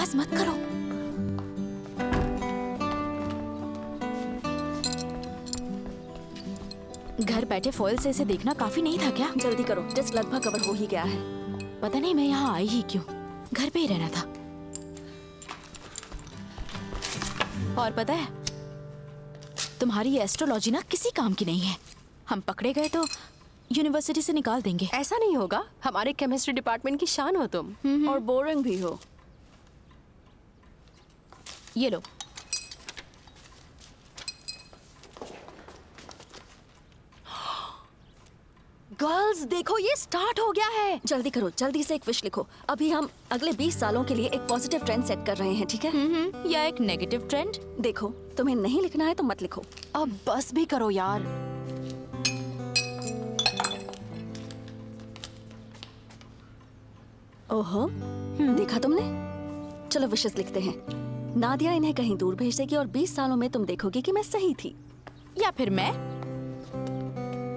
बहस मत करो। घर बैठे फॉइल से इसे देखना काफी नहीं था क्या? जल्दी करो, डिस्क लगभग कवर हो ही गया है। पता नहीं मैं यहाँ आई ही क्यों, घर पे ही रहना था। और पता है तुम्हारी ये एस्ट्रोलॉजी ना किसी काम की नहीं है। हम पकड़े गए तो यूनिवर्सिटी से निकाल देंगे। ऐसा नहीं होगा, हमारे केमिस्ट्री डिपार्टमेंट की शान हो तुम। और बोरिंग भी हो। ये लो। गर्ल्स देखो, ये स्टार्ट हो गया है। जल्दी करो, जल्दी से एक विश लिखो। अभी हम अगले 20 सालों के लिए एक पॉजिटिव ट्रेंड सेट कर रहे हैं, ठीक है? या एक नेगेटिव ट्रेंड। देखो, तुम्हें नहीं लिखना है तो मत लिखो। अब बस भी करो यार। ओहो, देखा तुमने? चलो विशेस लिखते हैं। नादिया इन्हें कहीं दूर भेज देगी और 20 सालों में तुम देखोगी कि मैं सही थी। या फिर मैं?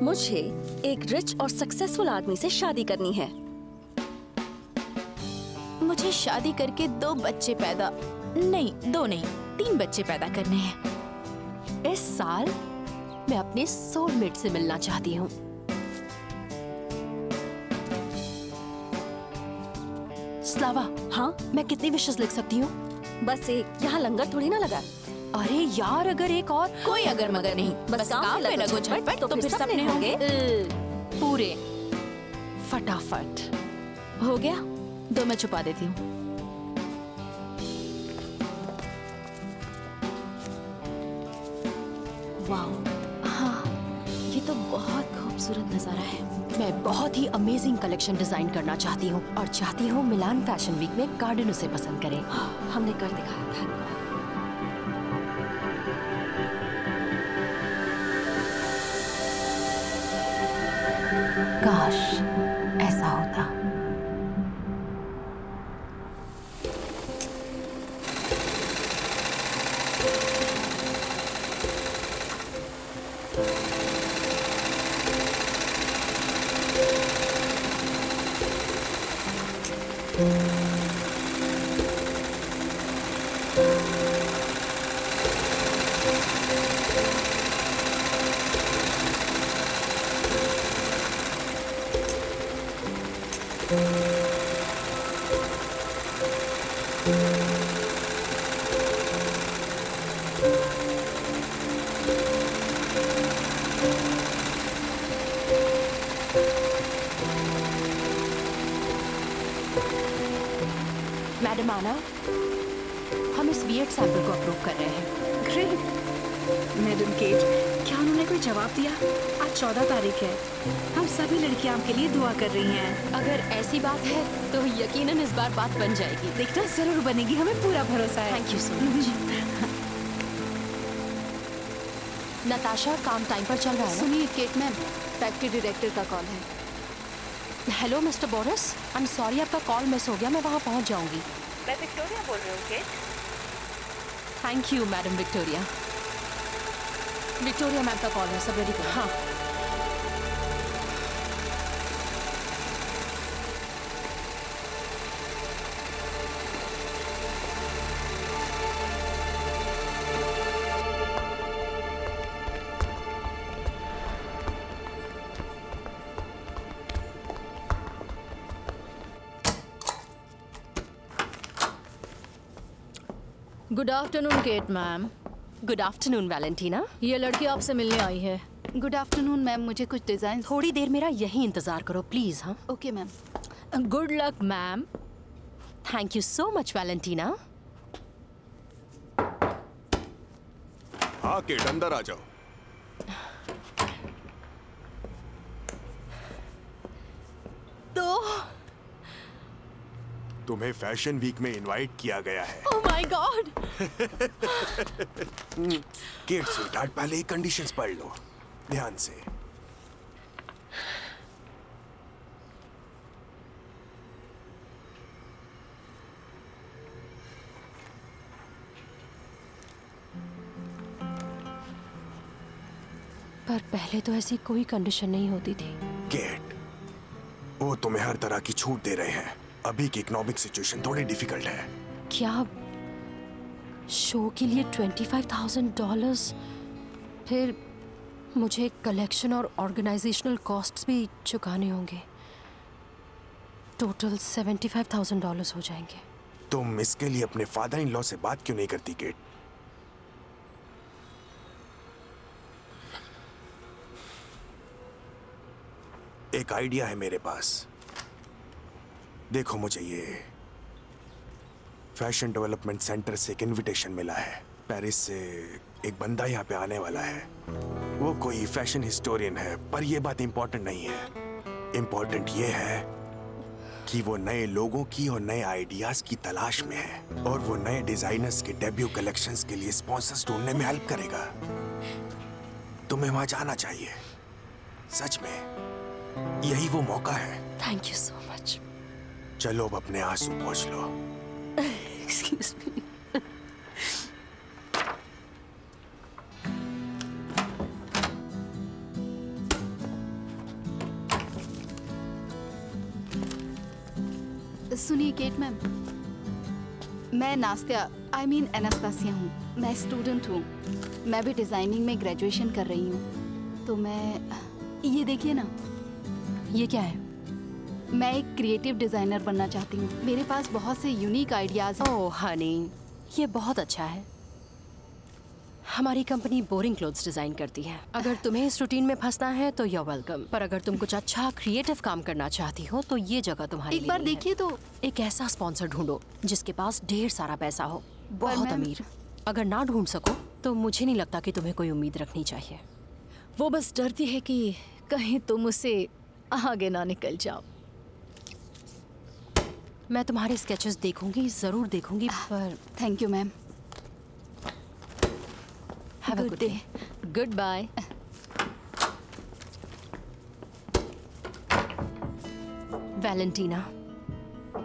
मुझे एक रिच और सक्सेसफुल आदमी से शादी करनी है। मुझे शादी करके 2 बच्चे पैदा नहीं, 2 नहीं 3 बच्चे पैदा करने हैं। इस साल मैं अपने सोलमेट से मिलना चाहती हूँ। स्लावा, हाँ? मैं कितनी विशेस लिख सकती हूँ? बस एक। यहाँ लंगर थोड़ी ना लगा। अरे यार, अगर एक और। कोई अगर मगर नहीं, बस काम पे लगो झटपट तो फिर सपने होंगे। पूरे फटाफट। हो गया, 2 मैं छुपा देती हूँ। वाह, हाँ, ये तो बहुत खूबसूरत नजारा है। मैं बहुत ही अमेजिंग कलेक्शन डिजाइन करना चाहती हूँ और चाहती हूँ मिलान फैशन वीक में गार्डन उसे पसंद करें। हमने कर दिखाया था। काश ऐसा होता। मैडम आना, हम इस वियर्ड सैंपल को अप्रूव कर रहे हैं। ग्रेट। मैडम केट, क्या उन्होंने कोई जवाब दिया? आज 14 तारीख है। हम सभी लड़कियां आपके लिए दुआ कर रही हैं। अगर ऐसी बात है तो यकीनन इस बार बात बन जाएगी। देखना जरूर बनेगी, हमें पूरा भरोसा है। Thank you so much. Natasha, काम टाइम पर चल रहा है? सुनिए केट मैम, फैक्ट्री डायरेक्टर का कॉल है। Hello mister Boris, I am sorry आपका कॉल मिस हो गया, मैं वहाँ पहुँच जाऊँगी। मैं विक्टोरिया बोल रही हूँ Kate. Thank you madam Victoria. Victoria ma'am का कॉल है, सब रेडी करो। हाँ। Good afternoon Kate ma'am. Good afternoon Valentina. ये लड़की आपसे मिलने आई है। गुड आफ्टरनून मैम, मुझे कुछ डिजाइन। थोड़ी देर मेरा यही इंतजार करो प्लीज। हाँ, okay ma'am. Good luck ma'am. Thank you so much Valentina. हाँ केट, अंदर आ जाओ। तो तुम्हें फैशन वीक में इनवाइट किया गया है। Oh my god. Kate sweetheart, पहले ही कंडीशंस पढ़ लो ध्यान से। पर पहले तो ऐसी कोई कंडीशन नहीं होती थी। केट, वो तुम्हें हर तरह की छूट दे रहे हैं। अभी की इकोनॉमिक सिचुएशन थोड़ी डिफिकल्ट है। क्या शो के लिए $25,000? फिर मुझे कलेक्शन और ऑर्गेनाइजेशनल कॉस्ट्स भी चुकाने होंगे। टोटल $75,000 हो जाएंगे। तुम इसके लिए अपने फादर इन लॉ से बात क्यों नहीं करती केट? एक आइडिया है मेरे पास। देखो, मुझे ये फैशन डेवलपमेंट सेंटर से एक इनविटेशन मिला है। पेरिस से एक बंदा यहाँ पे आने वाला है। वो कोई फैशन हिस्टोरियन है, पर ये बात इंपॉर्टेंट नहीं है। इंपॉर्टेंट ये है कि वो नए लोगों की और नए आइडियाज की तलाश में है, और वो नए डिजाइनर्स के डेब्यू कलेक्शंस के लिए स्पॉन्सर्स ढूंढने में हेल्प करेगा। तुम्हें वहां जाना चाहिए, सच में यही वो मौका है। Thank you so much. चलो अब अपने आंसू पोंछ लो। Excuse me. सुनिए केट मैम, मैं नास्तिया एनास्तासिया हूँ। मैं स्टूडेंट हूँ। मैं भी डिज़ाइनिंग में ग्रेजुएशन कर रही हूँ। तो मैं ये देखिए ना, ये क्या है? मैं एक क्रिएटिव डिज़ाइनर बनना चाहती हूँ। मेरे पास बहुत से यूनिक आइडियाज़ हैं। ओह हनी, ये बहुत अच्छा है। हमारी कंपनी बोरिंग क्लोथ्स डिजाइन करती है। अगर तुम्हें इस रूटीन में फंसना है तो यू वेलकम, पर अगर तुम कुछ अच्छा क्रिएटिव काम करना चाहती हो तो ये जगह तुम्हारे लिए एक बार नहीं है। देखिए तो। एक ऐसा स्पॉन्सर ढूंढो जिसके पास ढेर सारा पैसा हो, बहुत मैम- अमीर। अगर ना ढूंढ सको तो मुझे नहीं लगता कि तुम्हें कोई उम्मीद रखनी चाहिए। वो बस डरती है कि कहीं तुम उसे आगे ना निकल जाओ। मैं तुम्हारे स्केचेस देखूंगी, जरूर देखूंगी, पर thank you ma'am. Have a good good day. Day. Goodbye. Valentina,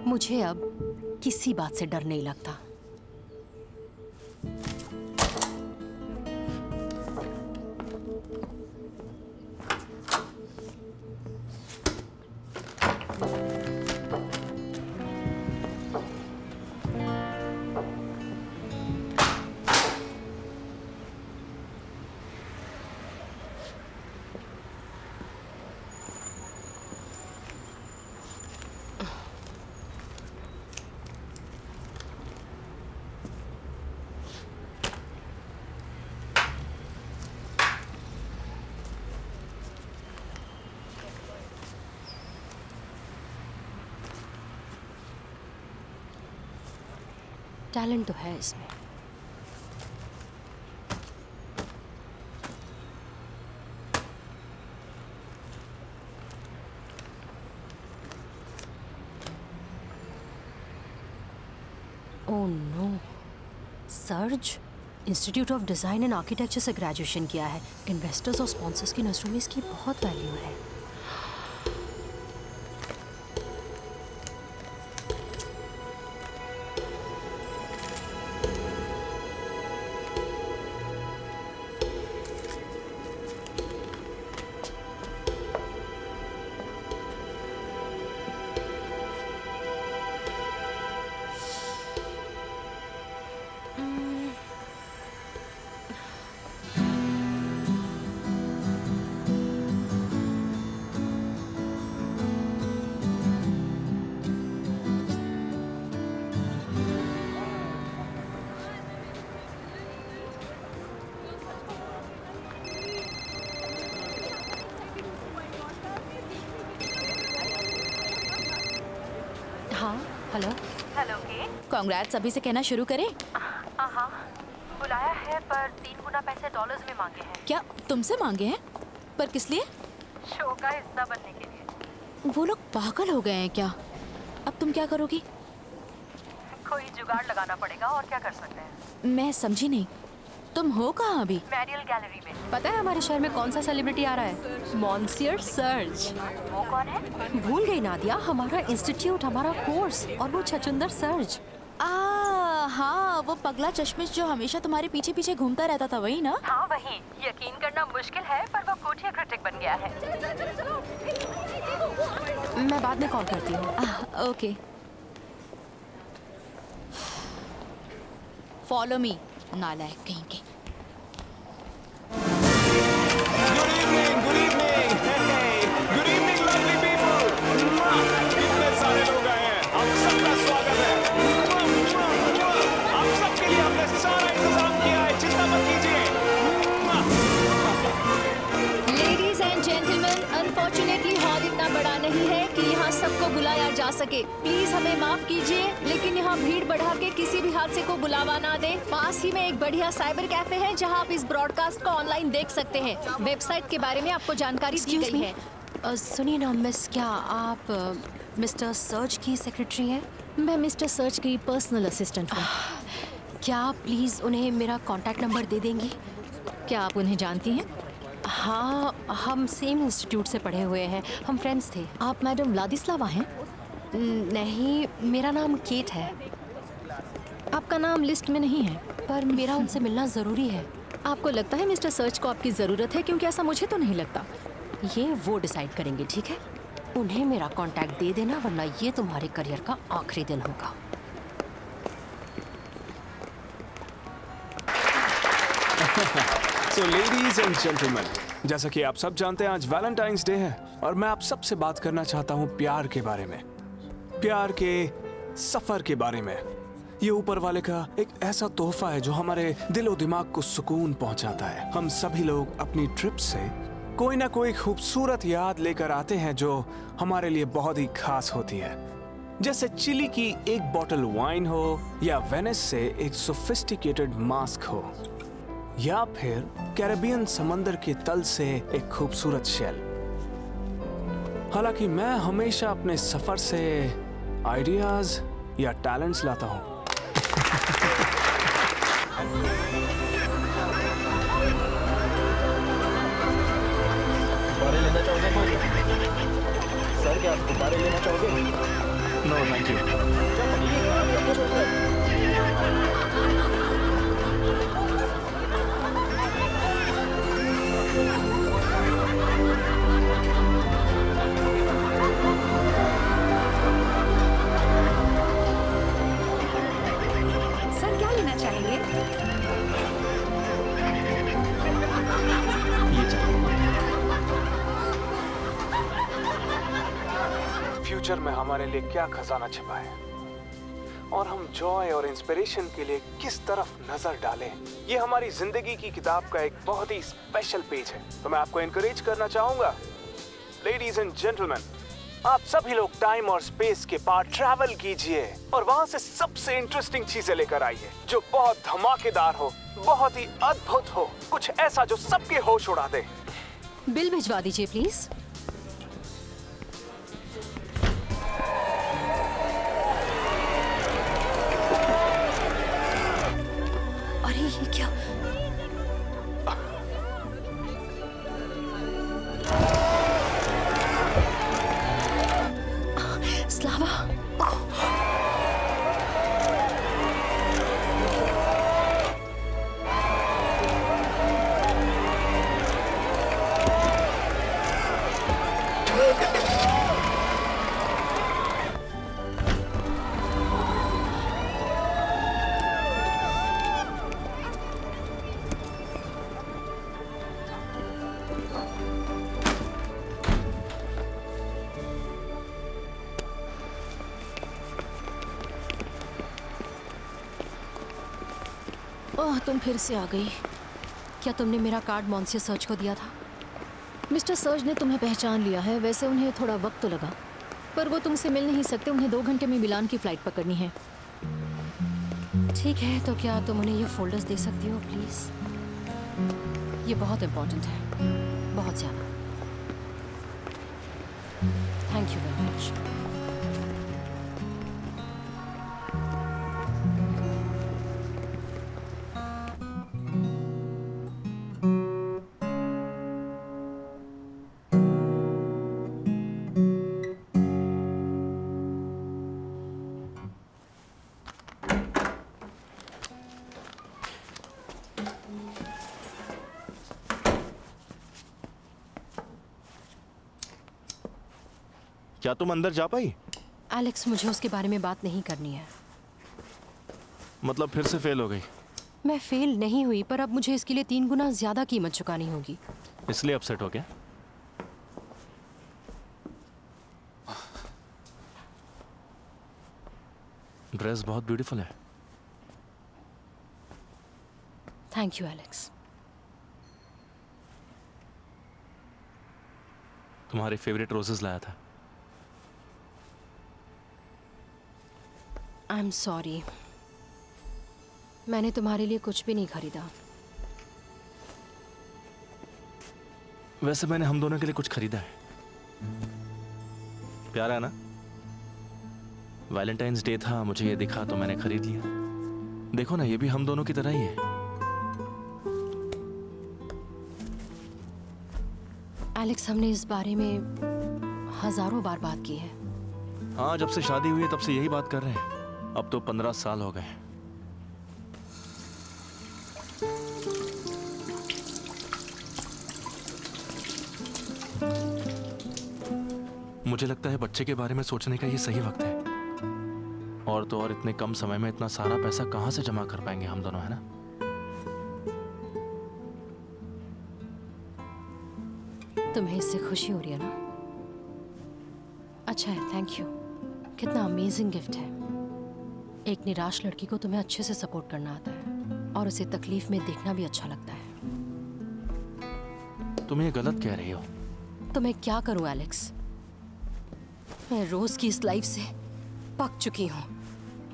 मुझे अब किसी बात से डर नहीं लगता। टैलेंट तो है इसमें। Oh no, Serge institute of design and architecture से ग्रेजुएशन किया है। इन्वेस्टर्स और स्पॉन्सर्स की नज़रों में इसकी बहुत वैल्यू है। हाँ हेलो। Hello cat. कांग्रेट्स अभी से कहना शुरू करें। हाँ, बुलाया है पर 3 गुना पैसे डॉलर्स में मांगे हैं। क्या तुमसे मांगे हैं? पर किस लिए? शो का हिस्सा बनने के लिए। वो लोग पागल हो गए हैं क्या? अब तुम क्या करोगी? कोई जुगाड़ लगाना पड़ेगा, और क्या कर सकते हैं। मैं समझी नहीं, तुम हो कहाँ अभी? मैरियल गैलरी में। पता है हमारे शहर में कौन सा सेलिब्रिटी आ रहा है? मॉन्सियर सर्ज। वो कौन है? भूल गई नादिया, हमारा इंस्टीट्यूट, हमारा कोर्स, और वो छचुंदर सर्ज। हाँ, वो पगला चश्मिश जो हमेशा तुम्हारे पीछे पीछे घूमता रहता था, वही ना? हाँ वही। यकीन करना मुश्किल है पर वो कोठिया क्रिटिक बन गया है। मैं बाद में कॉल करती हूँ। ओके। फॉलो मी, नालायक कहीं के। Good evening lovely people. कितने सारे लोग आए हैं, आप सबका स्वागत है। आप सबके लिए हमने सारा इंतजाम किया है, चिंता मत कीजिए। Ladies and gentleman, unfortunately hall इतना बड़ा नहीं है कि यहाँ सबको बुलाया जा सके। प्लीज हमें माफ कीजिए, लेकिन यहाँ भीड़ बढ़ा के किसी भी हादसे को बुलावा ना दे। पास ही में एक बढ़िया साइबर कैफे है जहाँ आप इस ब्रॉडकास्ट को ऑनलाइन देख सकते हैं। वेबसाइट के बारे में आपको जानकारी दी गई है। सुनिए ना मिस, क्या आप मिस्टर सर्च की सेक्रेटरी हैं? मैं मिस्टर सर्च की पर्सनल असिस्टेंट हूँ। क्या आप प्लीज़ उन्हें मेरा कॉन्टैक्ट नंबर दे देंगी? क्या आप उन्हें जानती हैं? हाँ, हम सेम इंस्टीट्यूट से पढ़े हुए हैं, हम फ्रेंड्स थे। आप मैडम व्लादिस्लावा हैं? नहीं, मेरा नाम केट है। आपका नाम लिस्ट में नहीं है। पर मेरा उनसे मिलना ज़रूरी है। आपको लगता है मिस्टर सर्च को आपकी ज़रूरत है? क्योंकि ऐसा मुझे तो नहीं लगता। ये वो डिसाइड करेंगे, ठीक है? उन्हें मेरा कॉन्टैक्ट दे देना, वरना ये तुम्हारे करियर का आखिरी दिन होगा। So ladies and gentlemen, जैसा कि आप सब जानते हैं आज वैलेंटाइंस डे है और मैं आप सबसे बात करना चाहता हूँ प्यार के बारे में, प्यार के सफर के बारे में। ये ऊपर वाले का एक ऐसा तोहफा है जो हमारे दिलो दिमाग को सुकून पहुंचाता है। हम सभी लोग अपनी ट्रिप से कोई ना कोई खूबसूरत याद लेकर आते हैं जो हमारे लिए बहुत ही खास होती है। जैसे चिली की एक बॉटल वाइन हो, या वेनिस से एक सोफिस्टिकेटेड मास्क हो, या फिर कैरेबियन समंदर के तल से एक खूबसूरत शेल। हालांकि मैं हमेशा अपने सफर से आइडियाज या टैलेंट्स लाता हूं। गुब्बारे लेना चाहोगे कोई? सर क्या आप गुब्बारे लेना चाहोगे? No thank you. सर क्या लेना चाहेंगे? ये चाहिए। फ्यूचर में हमारे लिए क्या खजाना छिपा है और हम जॉय और इंस्पिरेशन के लिए किस तरफ नजर डालें, ये हमारी जिंदगी की किताब का एक बहुत ही स्पेशल पेज है। तो मैं आपको एनकरेज करना चाहूंगा, लेडीज एंड जेंटलमैन, आप सभी लोग टाइम और स्पेस के पार ट्रैवल कीजिए और वहां से सबसे इंटरेस्टिंग चीजें लेकर आइए जो बहुत धमाकेदार हो, बहुत ही अद्भुत हो, कुछ ऐसा जो सबके होश उड़ा दे। बिल भिजवा दीजिए प्लीज। अरे ये क्या? स्लावा, ओह, तुम फिर से आ गई। क्या तुमने मेरा कार्ड मॉन्सियर सर्च को दिया था? मिस्टर सर्च ने तुम्हें पहचान लिया है। वैसे उन्हें थोड़ा वक्त तो लगा, पर वो तुमसे मिल नहीं सकते। उन्हें 2 घंटे में मिलान की फ्लाइट पकड़नी है। ठीक है, तो क्या तुम उन्हें ये फोल्डर्स दे सकती हो प्लीज? ये बहुत इम्पोर्टेंट है, बहुत ज़्यादा। Thank you very much. क्या तुम अंदर जा पाई? एलेक्स, मुझे उसके बारे में बात नहीं करनी है। मतलब फिर से फेल हो गई? मैं फेल नहीं हुई, पर अब मुझे इसके लिए 3 गुना ज्यादा कीमत चुकानी होगी। इसलिए अपसेट हो गया? ड्रेस बहुत ब्यूटीफुल है। Thank you Alex. तुम्हारे फेवरेट रोजेस लाया था। आई एम सॉरी, मैंने तुम्हारे लिए कुछ भी नहीं खरीदा। वैसे मैंने हम दोनों के लिए कुछ खरीदा है। प्यारा है ना? वैलेंटाइंस डे था, मुझे ये दिखा तो मैंने खरीद लिया। देखो ना, ये भी हम दोनों की तरह ही है। एलेक्स, हमने इस बारे में हजारों बार बात की है। हाँ, जब से शादी हुई है तब से यही बात कर रहे हैं। अब तो 15 साल हो गए। मुझे लगता है बच्चे के बारे में सोचने का ये सही वक्त है। और तो और इतने कम समय में इतना सारा पैसा कहां से जमा कर पाएंगे हम दोनों, है ना? तुम्हें इससे खुशी हो रही है ना? अच्छा है, थैंक यू। कितना अमेजिंग गिफ्ट है। एक निराश लड़की को तुम्हें अच्छे से सपोर्ट करना आता है और उसे तकलीफ में देखना भी अच्छा लगता है। तुम ये गलत कह रही हो। तो मैं क्या करूं एलेक्स? मैं रोज की इस लाइफ से पक चुकी हूँ,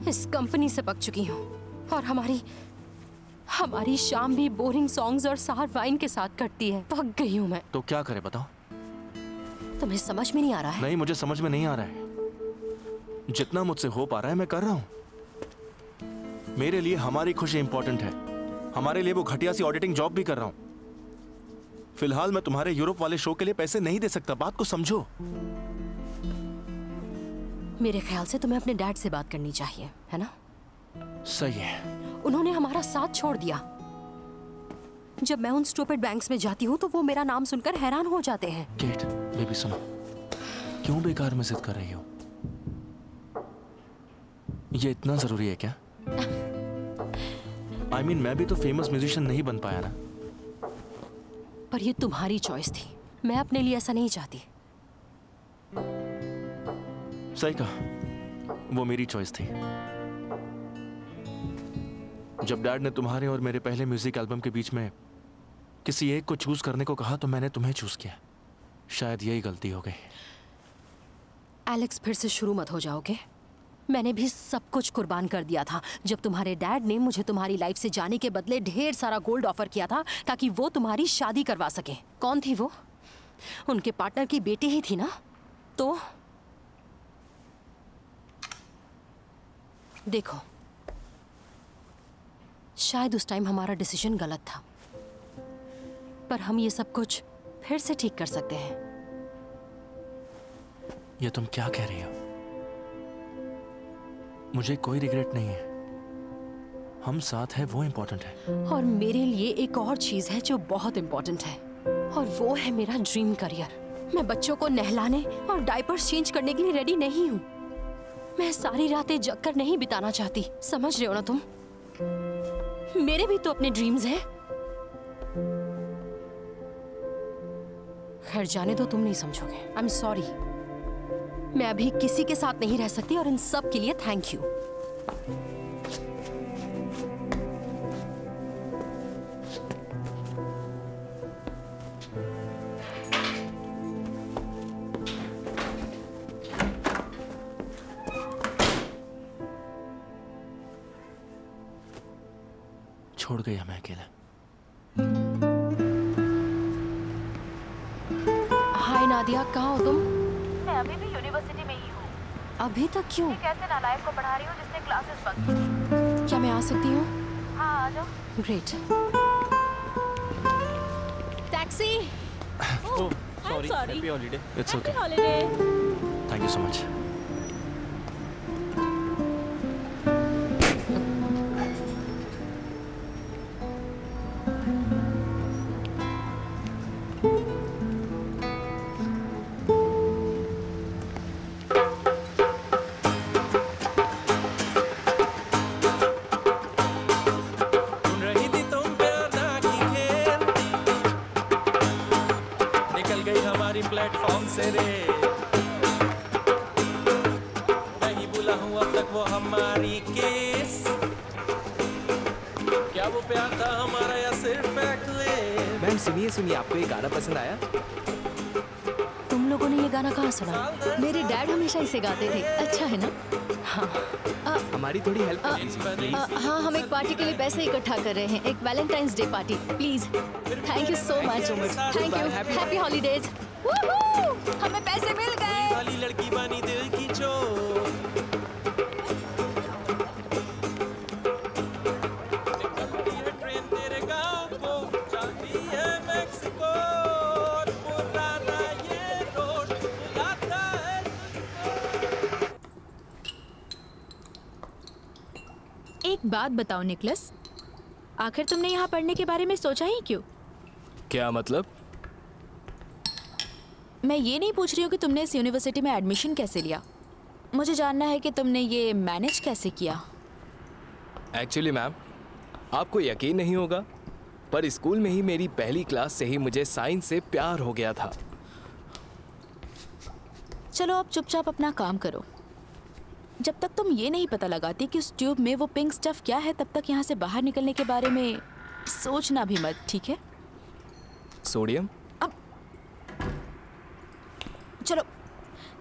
इस कंपनी से पक चुकी हूँ, और हमारी शाम भी बोरिंग सॉन्ग्स और सार वाइन के साथ कटती है। पक गई हूँ मैं। तो क्या करे बताओ? तुम्हें समझ में नहीं आ रहा है? नहीं, मुझे समझ में नहीं आ रहा है। जितना मुझसे हो पा रहा है मैं कर रहा हूँ। मेरे लिए हमारी खुशी इंपॉर्टेंट है। हमारे लिए वो घटिया सी ऑडिटिंग जॉब भी कर रहा हूँ। फिलहाल मैं तुम्हारे यूरोप वाले शो के लिए पैसे नहीं दे सकता। बात को समझो। मेरे ख्याल से तुम्हें अपने डैड से बात करनी चाहिए, है ना? सही है। उन्होंने हमारा साथ छोड़ दिया। जब मैं उन स्टूपिड बैंक्स में जाती हूँ तो वो मेरा नाम सुनकर हैरान हो जाते हैं। केट, बेबी सुनो, क्यों बेकार में जिद कर रही हो? ये इतना जरूरी है क्या? I mean, मैं भी तो फेमस म्यूजिशियन नहीं बन पाया ना। पर ये तुम्हारी चॉइस थी। मैं अपने लिए ऐसा नहीं चाहती। सही कहा, वो मेरी चॉइस थी। जब डैड ने तुम्हारे और मेरे पहले म्यूजिक एल्बम के बीच में किसी एक को चूज करने को कहा तो मैंने तुम्हें चूज किया। शायद यही गलती हो गई। एलेक्स, फिर से शुरू मत हो जाओगे? मैंने भी सब कुछ कुर्बान कर दिया था जब तुम्हारे डैड ने मुझे तुम्हारी लाइफ से जाने के बदले ढेर सारा गोल्ड ऑफर किया था ताकि वो तुम्हारी शादी करवा सके। कौन थी वो? उनके पार्टनर की बेटी ही थी ना? तो देखो, शायद उस टाइम हमारा डिसीजन गलत था, पर हम ये सब कुछ फिर से ठीक कर सकते हैं। ये तुम क्या कह रही हो? मुझे कोई रिग्रेट नहीं है। हम साथ हैं, वो इम्पोर्टेंट है। और मेरे लिए एक और चीज है जो बहुत इम्पोर्टेंट है, और वो है मेरा ड्रीम करियर। मैं बच्चों को नहलाने और डायपर्स चेंज करने के लिए रेडी नहीं हूँ। मैं सारी रातें जगकर नहीं बिताना चाहती। समझ रहे हो ना तुम? मेरे भी तो अपने ड्रीम्स हैं। खैर, जाने दो, तुम नहीं समझोगे। आई एम सॉरी। मैं अभी किसी के साथ नहीं रह सकती, और इन सब के लिए थैंक यू। छोड़ गई हमें अकेला। हाय नादिया, कहाँ हो तुम? मैं अभी भी यूनिवर्सिटी में ही हूँ। अभी तक क्यों? एक ऐसे नालायक को पढ़ा रही हूँ जिसने क्लासेस बंक की। क्या मैं आ सकती हूँ? हाँ, आ जाओ। Great. Taxi. Oh, sorry. Happy holiday. It's okay. Thank you so much. सुनिए सुनिए, आपको ये गाना पसंद आया? तुम लोगों ने ये गाना कहाँ सुना? मेरे डैड हमेशा इसे गाते थे। अच्छा है ना? हमारी थोड़ी हेल्प कर दीजिए। हाँ, हम एक पार्टी के लिए पैसे इकट्ठा कर रहे हैं, एक Valentine's day party. Please, thank you so much. Thank you, happy holidays. हमें पैसे मिल गए। वाली लड़की बनी दिल की चोर। ट्रेन तेरे गांव को जाती है मेक्सिको, पुराना ये रोड बुलाता है। एक बात बताओ निकलस, आखिर तुमने यहाँ पढ़ने के बारे में सोचा ही क्यों? क्या मतलब? मैं ये नहीं पूछ रही हूँ कि तुमने इस यूनिवर्सिटी में एडमिशन कैसे लिया, मुझे जानना है कि तुमने ये मैनेज कैसे किया। एक्चुअली मैम, आपको यकीन नहीं होगा, पर स्कूल में ही मेरी पहली क्लास से ही मुझे साइंस से प्यार हो गया था। चलो अब चुपचाप अपना काम करो। जब तक तुम ये नहीं पता लगाती कि उस ट्यूब में वो पिंक स्टफ क्या है, तब तक यहाँ से बाहर निकलने के बारे में सोचना भी मत, ठीक है? सोडियम?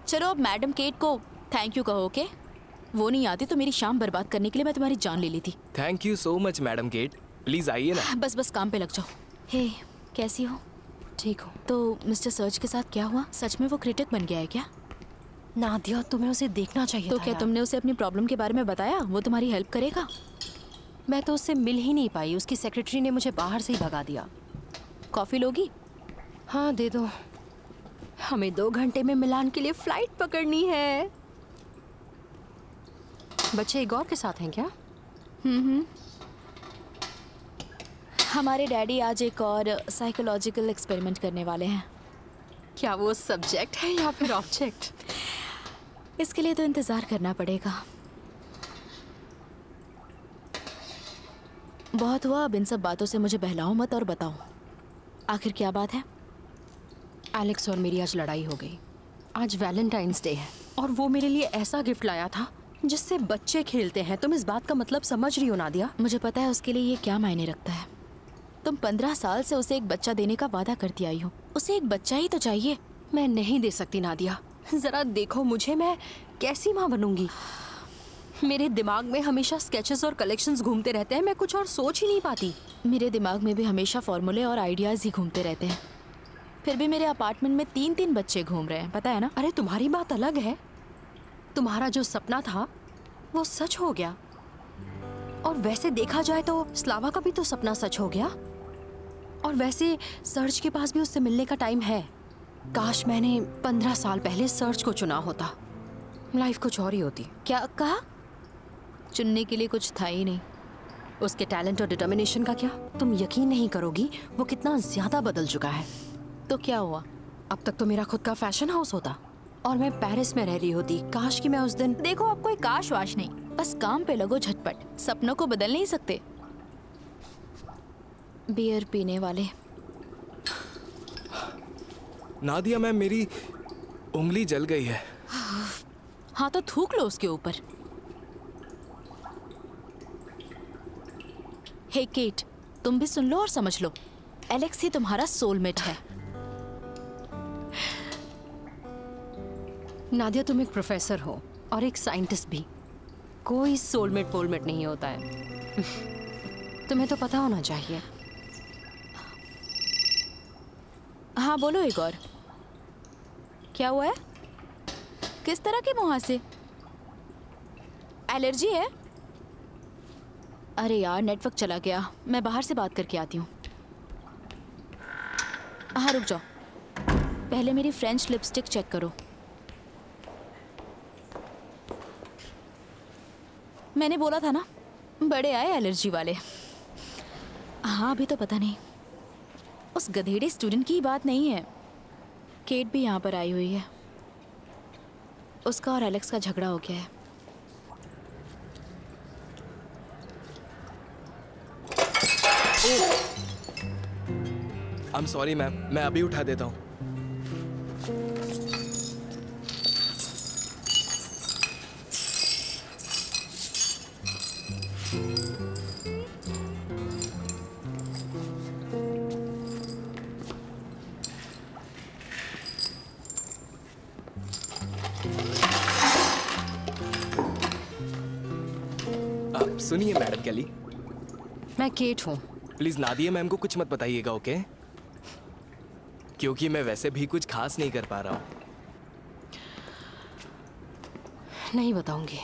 चलो अब मैडम केट को थैंक यू कहो, ओके? वो नहीं आती तो मेरी शाम बर्बाद करने के लिए मैं तुम्हारी जान ले ली थी। Thank you so much madam Kate, please आइए ना। बस काम पे लग जाओ। हे, कैसी हो? ठीक हो? तो मिस्टर सर्च के साथ क्या हुआ? सच में वो क्रिटिक बन गया है क्या? नादिया, तुम्हें उसे देखना चाहिए तो था क्या यार। तुमने उसे अपनी प्रॉब्लम के बारे में बताया? वो तुम्हारी हेल्प करेगा? मैं तो उससे मिल ही नहीं पाई, उसकी सेक्रेटरी ने मुझे बाहर से ही भगा दिया। कॉफी लोगी? हाँ दे दो। हमें 2 घंटे में मिलान के लिए फ्लाइट पकड़नी है। बच्चे इगोर के साथ हैं क्या? हमारे डैडी आज एक और साइकोलॉजिकल एक्सपेरिमेंट करने वाले हैं। क्या वो सब्जेक्ट है या फिर ऑब्जेक्ट? इसके लिए तो इंतजार करना पड़ेगा। बहुत हुआ, अब इन सब बातों से मुझे बहलाओ मत और बताओ आखिर क्या बात है? एलेक्स और मेरी आज लड़ाई हो गई। आज वैलेंटाइंस डे है और वो मेरे लिए ऐसा गिफ्ट लाया था जिससे बच्चे खेलते हैं। तुम इस बात का मतलब समझ रही हो नादिया? मुझे पता है उसके लिए ये क्या मायने रखता है। तुम 15 साल से उसे एक बच्चा देने का वादा करती आई हो। उसे एक बच्चा ही तो चाहिए। मैं नहीं दे सकती नादिया, जरा देखो मुझे, मैं कैसी माँ बनूंगी? मेरे दिमाग में हमेशा स्केचेस और कलेक्शंस घूमते रहते हैं, मैं कुछ और सोच ही नहीं पाती। मेरे दिमाग में भी हमेशा फॉर्मूले और आइडियाज ही घूमते रहते हैं। फिर भी मेरे अपार्टमेंट में 3-3 बच्चे घूम रहे हैं, पता है ना? अरे तुम्हारी बात अलग है, तुम्हारा जो सपना था वो सच हो गया। और वैसे देखा जाए तो स्लावा का भी तो सपना सच हो गया। और वैसे सर्च के पास भी उससे मिलने का टाइम है। काश मैंने 15 साल पहले सर्च को चुना होता, लाइफ कुछ और ही होती। क्या कहा? चुनने के लिए कुछ था ही नहीं। उसके टैलेंट और डिटर्मिनेशन का क्या? तुम यकीन नहीं करोगी वो कितना ज्यादा बदल चुका है। तो क्या हुआ? अब तक तो मेरा खुद का फैशन हाउस होता और मैं पेरिस में रह रही होती। काश कि मैं उस दिन। देखो, अब कोई काश वाश नहीं, बस काम पे लगो झटपट। सपनों को बदल नहीं सकते। बियर पीने वाले। नादिया मैम, मेरी उंगली जल गई है। हाँ तो थूक लो उसके ऊपर। हे केट, तुम भी सुन लो और समझ लो, एलेक्स ही तुम्हारा सोलमेट है। नादिया, तुम एक प्रोफेसर हो और एक साइंटिस्ट भी। कोई सोलमेट वोलमेट नहीं होता है। तुम्हें तो पता होना चाहिए। हाँ बोलो इगोर, क्या हुआ है? किस तरह के मुहासे? एलर्जी है? अरे यार, नेटवर्क चला गया, मैं बाहर से बात करके आती हूँ। हाँ रुक जाओ, पहले मेरी फ्रेंच लिपस्टिक चेक करो। मैंने बोला था ना, बड़े आए एलर्जी वाले। हाँ अभी तो पता नहीं, उस गधेड़े स्टूडेंट की बात नहीं है। केट भी यहाँ पर आई हुई है, उसका और एलेक्स का झगड़ा हो गया है। आई एम सॉरी मैम, मैं अभी उठा देता हूँ। सुनिए मैडम कैली, मैं केट हूँ। प्लीज नादिया मैम को कुछ मत बताइएगा, ओके? क्योंकि मैं वैसे भी कुछ खास नहीं कर पा रहा हूँ। नहीं बताऊंगी।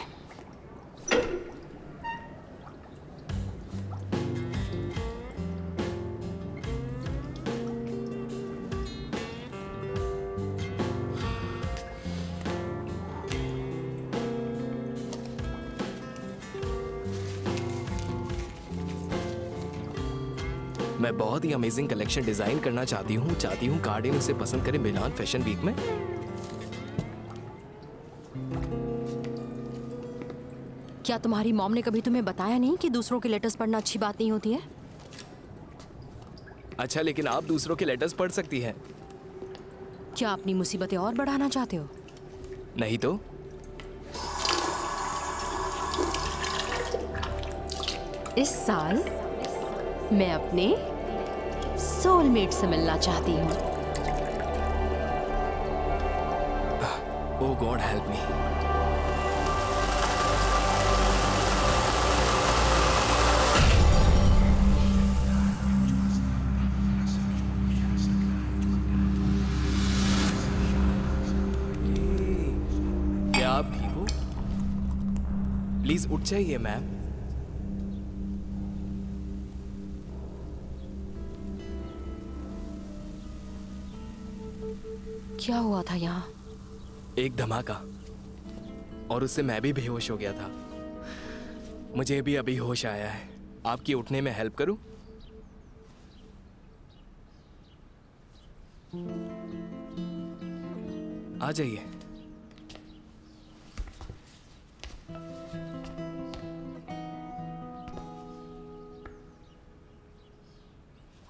मैं बहुत ही अमेजिंग कलेक्शन डिजाइन करना चाहती हूँ गार्डन उसे पसंद करे मिलान फैशन वीक में। क्या तुम्हारी मॉम ने कभी तुम्हें बताया नहीं कि दूसरों के लेटर्स पढ़ना अच्छी बात नहीं होती है? अच्छा, लेकिन आप दूसरों के लेटर्स पढ़ सकती हैं। क्या अपनी मुसीबतें और बढ़ाना चाहते हो? नहीं तो। इस साल मैं अपने सोलमेट से मिलना चाहती हूँ। ओह गॉड हेल्प मी। क्या आप ठीक हो? प्लीज उठ जाइए मैम। क्या हुआ था यहाँ? एक धमाका, और उससे मैं भी बेहोश हो गया था। मुझे भी अभी होश आया है। आपकी उठने में हेल्प करूं? आ जाइए।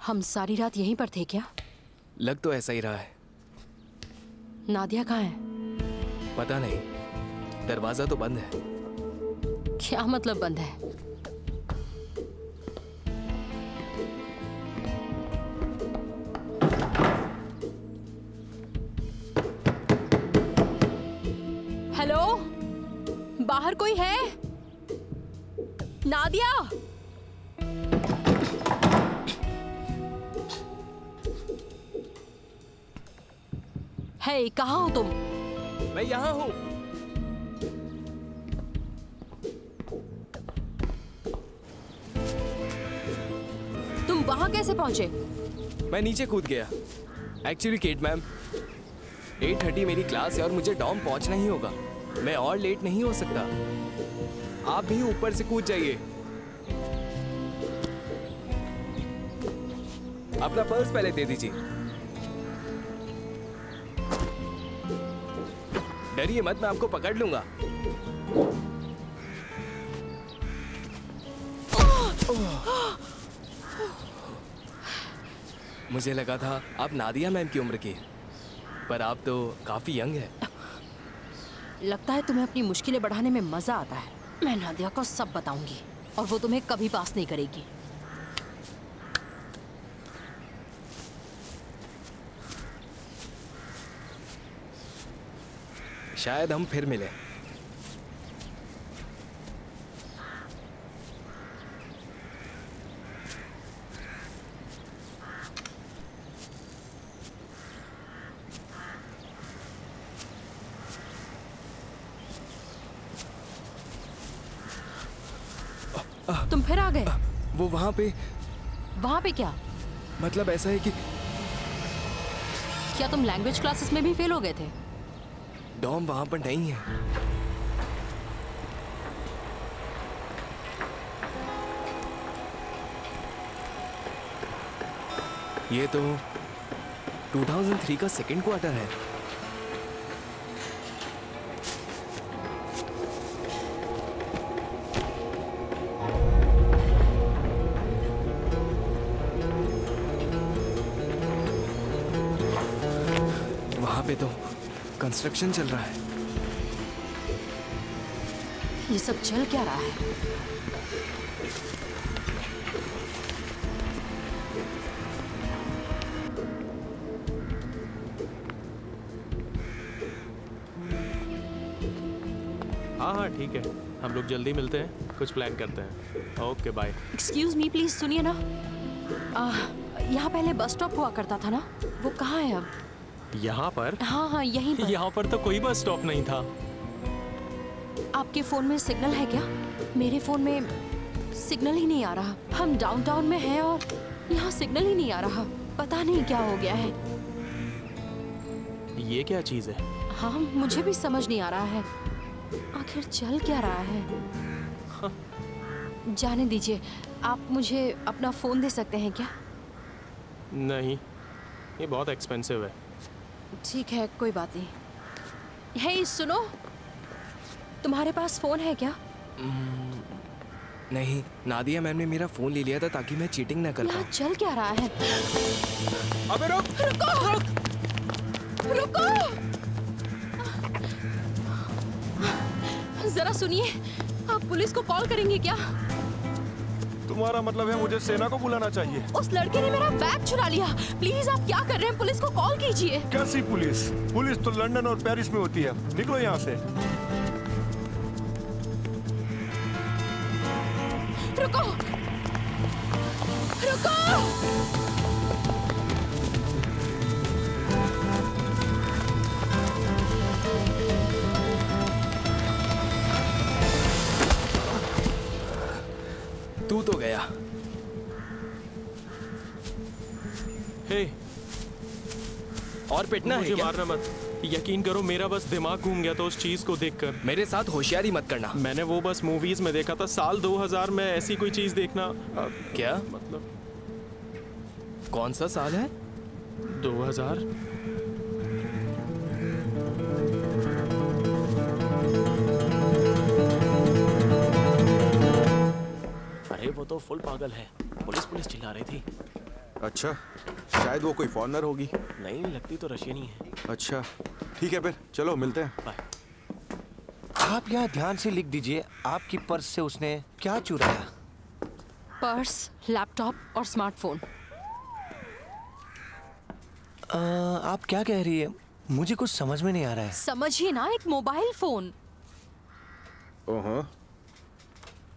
हम सारी रात यहीं पर थे क्या? लग तो ऐसा ही रहा है। नादिया कहाँ है? पता नहीं, दरवाजा तो बंद है। क्या मतलब बंद है? हेलो, बाहर कोई है? नादिया! हे, कहाँ हो तुम? मैं यहाँ हूँ। तुम वहां कैसे पहुंचे? मैं नीचे कूद गया। एक्चुअली केट मैम, 8:30 मेरी क्लास है और मुझे डॉम पहुंचना ही होगा। मैं और लेट नहीं हो सकता। आप भी ऊपर से कूद जाइए। अपना पर्स पहले दे दीजिए। डरिए मत, मैं आपको पकड़ लूंगा। मुझे लगा था आप नादिया मैम की उम्र की, पर आप तो काफी यंग है। लगता है तुम्हें अपनी मुश्किलें बढ़ाने में मजा आता है। मैं नादिया को सब बताऊंगी और वो तुम्हें कभी पास नहीं करेगी। शायद हम फिर मिलें। तुम फिर आ गए? वो वहां पे। वहां पे क्या? मतलब ऐसा है कि क्या तुम लैंग्वेज क्लासेस में भी फेल हो गए थे? डॉम वहां पर नहीं है। ये तो 2003 का सेकेंड क्वार्टर है। वहां पे तो कंस्ट्रक्शन चल रहा है। ये सब चल क्या रहा है? हाँ हाँ ठीक है, हम लोग जल्दी मिलते हैं, कुछ प्लान करते हैं। Okay bye. Excuse me please, सुनिए ना, यहाँ पहले बस स्टॉप हुआ करता था ना, वो कहाँ है अब? यहाँ पर? हाँ हाँ यहीं पर। यहाँ पर तो कोई बस स्टॉप नहीं था। आपके फोन में सिग्नल है क्या? मेरे फोन में सिग्नल ही नहीं आ रहा। हम डाउनटाउन में हैं और यहाँ सिग्नल ही नहीं आ रहा। पता नहीं क्या हो गया है। ये क्या चीज है? हाँ मुझे भी समझ नहीं आ रहा है, आखिर चल क्या रहा है। हाँ। जाने दीजिए, आप मुझे अपना फोन दे सकते हैं क्या? नहीं, ये बहुत एक्सपेंसिव है। ठीक है कोई बात नहीं। हे सुनो, तुम्हारे पास फोन है क्या? नहीं, नादिया मैम ने मेरा फोन ले लिया था ताकि मैं चीटिंग ना कर पाऊँ। यहाँ चल क्या रहा है? अबे रुक! रुको! रुको! जरा सुनिए, आप पुलिस को कॉल करेंगे क्या? तुम्हारा मतलब है मुझे सेना को बुलाना चाहिए? उस लड़के ने मेरा बैग चुरा लिया। प्लीज आप क्या कर रहे हैं? पुलिस को कॉल कीजिए। कैसी पुलिस? पुलिस तो लंदन और पेरिस में होती है। निकलो यहाँ से। रुको! रुको! तू तो गया। हे, और पिटना है मुझे क्या? मारना मत। यकीन करो मेरा बस दिमाग घूम गया था उस चीज को देखकर। मेरे साथ होशियारी मत करना। मैंने वो बस मूवीज में देखा था। साल 2000 में ऐसी कोई चीज देखना क्या मतलब? कौन सा साल है? 2000। अरे वो तो फुल पागल है। पुलिस चिल्ला रही थी। अच्छा, शायद वो कोई फॉरेनर होगी। नहीं, लगती तो रशियन ही है। अच्छा ठीक है, फिर चलो मिलते हैं। बाय। आप यहाँ ध्यान से लिख दीजिए, आपकी पर्स से उसने क्या चुराया? पर्स, लैपटॉप और स्मार्टफोन। आप क्या कह रही है? मुझे कुछ समझ में नहीं आ रहा है। समझिए ना, एक मोबाइल फोन। ओहो,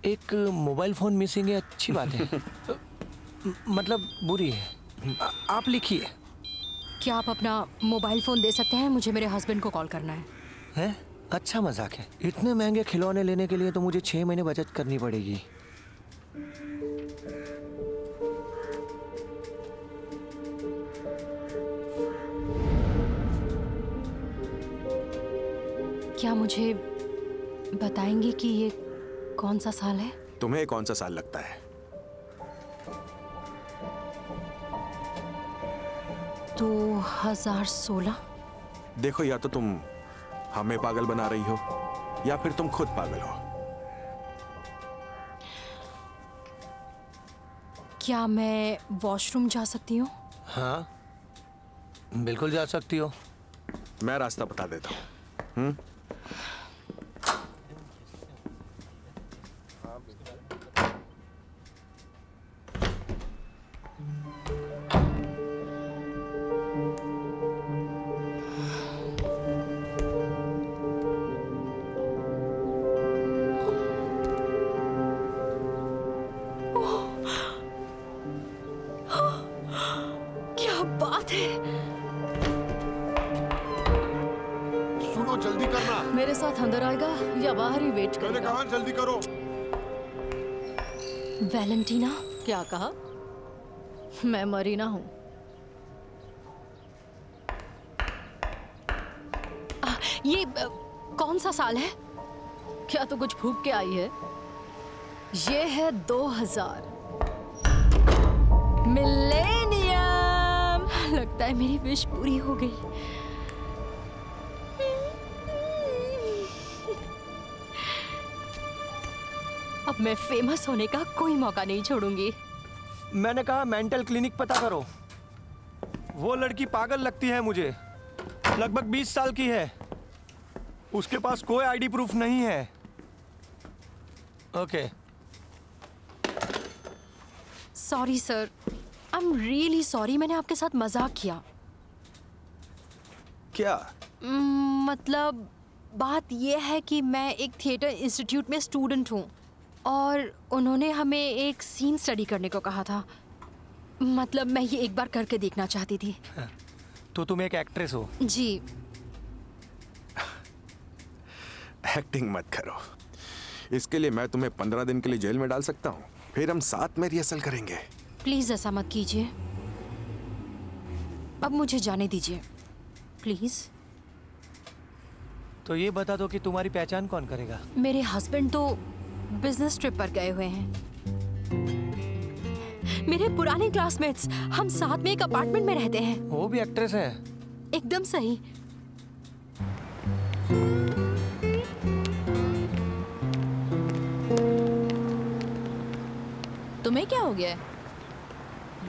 एक मोबाइल फोन मिसिंग है, अच्छी बात है। मतलब बुरी है। आप लिखिए। क्या आप अपना मोबाइल फोन दे सकते हैं? मुझे मेरे हस्बैंड को कॉल करना है। हैं? अच्छा मजाक है। इतने महंगे खिलौने लेने के लिए तो मुझे 6 महीने बचत करनी पड़ेगी। क्या मुझे बताएंगे कि ये कौन सा साल है? तुम्हें कौन सा साल लगता है? 2016। देखो, या तो तुम हमें पागल बना रही हो या फिर तुम खुद पागल हो। क्या मैं वॉशरूम जा सकती हूँ? हाँ बिल्कुल जा सकती हो। मैं रास्ता बता देता हूँ। क्या बात है! सुनो, जल्दी करना। मेरे साथ अंदर आएगा या बाहर ही वेट मैंने करेगा? कहा जल्दी करो। वैलेंटीना। क्या कहा? मैं मरीना हूँ। ये कौन सा साल है? क्या तू कुछ फूंक के आई है? ये है 2000 मिलेनियम। लगता है मेरी विश पूरी हो गई। अब मैं फेमस होने का कोई मौका नहीं छोड़ूंगी। मैंने कहा मेंटल क्लिनिक पता करो। वो लड़की पागल लगती है मुझे। लगभग 20 साल की है। उसके पास कोई आईडी प्रूफ नहीं है। Okay. Sorry sir, I am really sorry. मैंने आपके साथ मजाक किया। क्या? मतलब बात ये है कि मैं एक थिएटर इंस्टीट्यूट में स्टूडेंट हूँ और उन्होंने हमें एक सीन स्टडी करने को कहा था। मतलब मैं ये एक बार करके देखना चाहती थी। तो तुम एक एक्ट्रेस हो? जी। एक्टिंग मत करो। इसके लिए मैं तुम्हें 15 दिन के लिए जेल में डाल सकता हूँ, फिर हम साथ में रिहर्सल करेंगे। प्लीज ऐसा मत कीजिए, अब मुझे जाने दीजिए प्लीज। तो ये बता दो कि तुम्हारी पहचान कौन करेगा? मेरे हस्बैंड तो बिजनेस ट्रिप पर गए हुए हैं। मेरे पुराने क्लासमेट्स, हम साथ में एक अपार्टमेंट में रहते हैं। वो भी एक्ट्रेस है? एकदम सही। तुम्हें क्या हो गया है?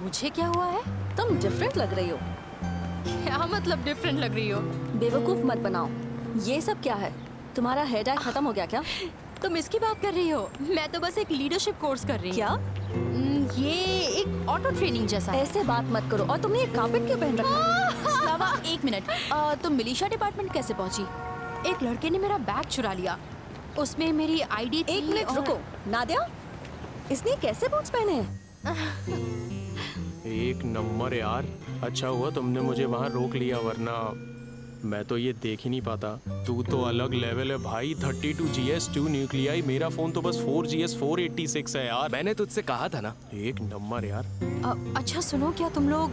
मुझे क्या हुआ है? तुम डिफरेंट लग रही हो। क्या मतलब डिफरेंट लग रही हो? बेवकूफ मत बनाओ। ये सब क्या है? तुम्हारा हेयर डाई खत्म हो गया क्या? तुम इसकी बात कर रही हो? मैं तो बस एक लीडरशिप कोर्स कर रही हूँ। क्या? ये एक ऑटो ट्रेनिंग जैसा है। ऐसे बात मत करो। और तुमने ये कार्पेट क्यों पहन रखा है? स्लावा, एक मिनट। तुम मिलिशिया डिपार्टमेंट कैसे पहुंची? एक लड़के ने मेरा बैग चुरा लिया, उसमें मेरी आईडी थी। एक मिनट रुको। नादिया, इसने कैसे बूट्स पहने हैं? एक नंबर यार, अच्छा हुआ तुमने मुझे वहाँ रोक लिया, वरना मैं तो ये देख ही नहीं पाता। तू तो अलग लेवल है भाई। 32 GS2 न्यूक्लियाई, मेरा फोन तो बस 4GS 486 है यार। मैंने तुझसे कहा था ना, एक नंबर यार। अच्छा सुनो, क्या तुम लोग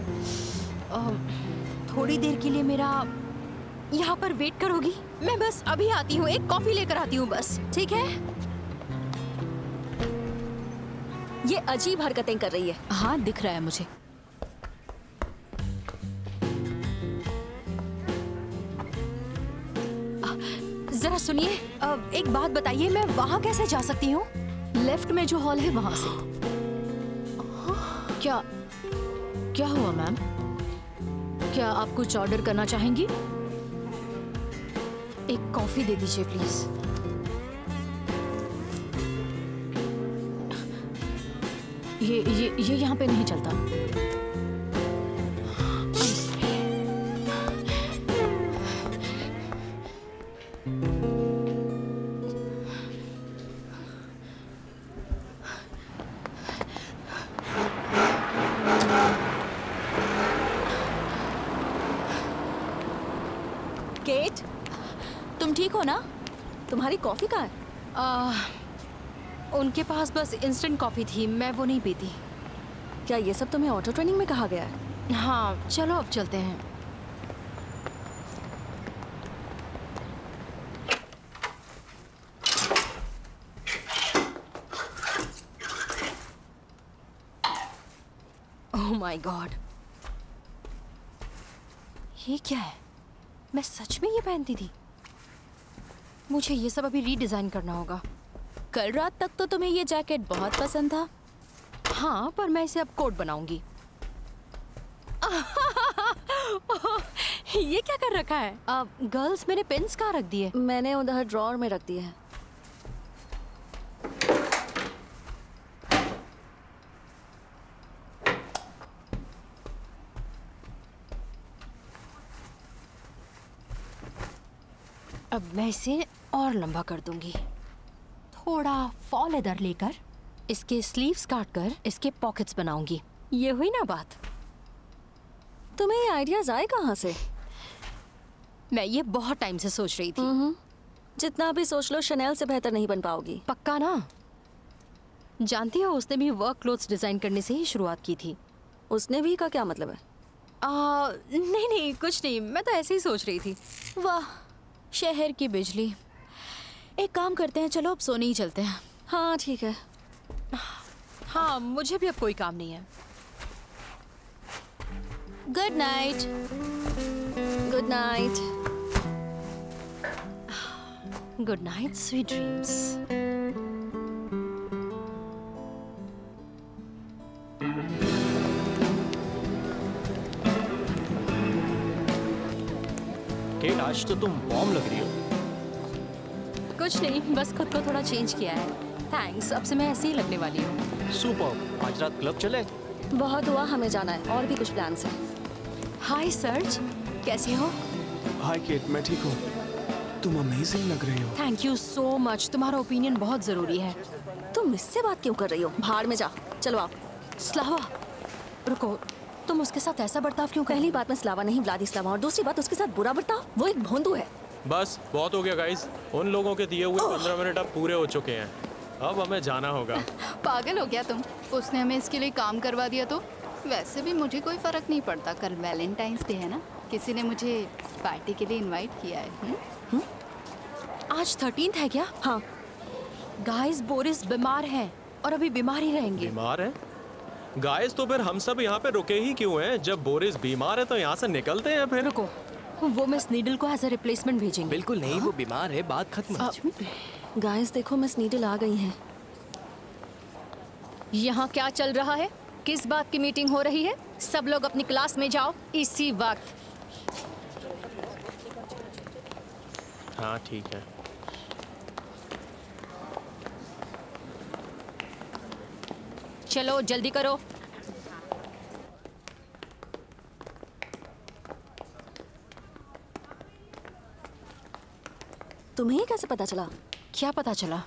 थोड़ी देर के लिए मेरा यहाँ पर वेट करोगी? मैं बस अभी आती हूँ, एक कॉफी लेकर आती हूँ बस, ठीक है? ये अजीब हरकतें कर रही है। हाँ, दिख रहा है मुझे। जरा सुनिए, एक बात बताइए, मैं वहाँ कैसे जा सकती हूँ? लेफ्ट में जो हॉल है वहाँ से। क्या क्या हुआ मैम? क्या आप कुछ ऑर्डर करना चाहेंगी? एक कॉफी दे दीजिए प्लीज। ये यहाँ पे नहीं चलता। केट, तुम ठीक हो ना? तुम्हारी कॉफी कहाँ है? उनके पास बस इंस्टेंट कॉफी थी, मैं वो नहीं पीती। क्या ये सब तुम्हें ऑटो ट्रेनिंग में कहा गया है? हाँ, चलो अब चलते हैं। ओह माय गॉड, ये क्या है? मैं सच में ये पहनती थी? मुझे ये सब अभी रीडिजाइन करना होगा। कल रात तक तो तुम्हें ये जैकेट बहुत पसंद था। हाँ, पर मैं इसे अब कोट बनाऊंगी। ये क्या कर रखा है? गर्ल्स, मेरे पेन्स कहाँ रख दिए? मैंने उधर ड्रॉअर में रख दिए हैं। अब मैं इसे और लंबा कर दूंगी। थोड़ा फॉल लेदर लेकर इसके स्लीव्स काट कर इसके पॉकेट्स बनाऊंगी। ये हुई ना बात? तुम्हें ये आइडियाज आए कहाँ से? मैं ये बहुत टाइम से सोच रही थी। जितना भी सोच लो, शनेल से बेहतर नहीं बन पाओगी। पक्का ना? जानती हो, उसने भी वर्क क्लोथ्स डिजाइन करने से ही शुरुआत की थी। उसने भी का क्या मतलब है? नहीं कुछ नहीं, मैं तो ऐसे ही सोच रही थी। वाह, शहर की बिजली। एक काम करते हैं, चलो अब सोने ही चलते हैं। हाँ ठीक है। हाँ, मुझे भी अब कोई काम नहीं है। Good night. Good night. Good night, sweet dreams. Kate, आज तो तुम बॉम्ब लग रही हो। कुछ नहीं, बस खुद को थोड़ा चेंज किया है। थैंक्स, अब से मैं ऐसे ही लगने वाली हूँ। सुपर। आज रात क्लब चले? बहुत हुआ, हमें जाना है, और भी कुछ प्लान्स हैं। हाय सर्ज, कैसे हो? हाय केट, मैं ठीक हूँ। तुम अमेजिंग लग रही हो। थैंक यू सो मच, तुम्हारा ओपिनियन बहुत जरूरी है। तुम इससे बात क्यों कर रही हो? भाड़ में जा, चलो आओ। स्लावा, रुको, तुम उसके साथ ऐसा बर्ताव क्यों कर? पहली बात मैं स्लावा नहीं व्लादिस्लावा, और दूसरी बात उसके साथ बुरा बर्ताव, वो एक भोंदू है। बस बहुत हो गया गाइस, उन लोगों के दिए हुए 15 मिनट अब पूरे हो चुके हैं, अब हमें जाना होगा। पागल हो गया तुम? उसने हमें इसके लिए काम करवा दिया तो? वैसे भी मुझे कोई फर्क नहीं पड़ता, कल वैलेंटाइंस डे है ना, किसी ने मुझे पार्टी के लिए इनवाइट किया है। आज 13th है क्या? हाँ। गाइस, बोरिस बीमार है और अभी बीमार ही रहेंगे। बीमार है? गाइस, तो फिर हम सब यहाँ पे रुके ही क्यों हैं? जब बोरिस बीमार है तो यहाँ से निकलते हैं फिर। रुको, वो मिस नीडल को एज अ रिप्लेसमेंट भेजेंगे। बिल्कुल नहीं, वो बीमार है, बात खत्म। गाइस देखो, मिस नीडल आ गई हैं। यहाँ क्या चल रहा है? किस बात की मीटिंग हो रही है? सब लोग अपनी क्लास में जाओ इसी वक्त। हाँ ठीक है। चलो जल्दी करो। तुम्हें ये कैसे पता चला? क्या पता चला?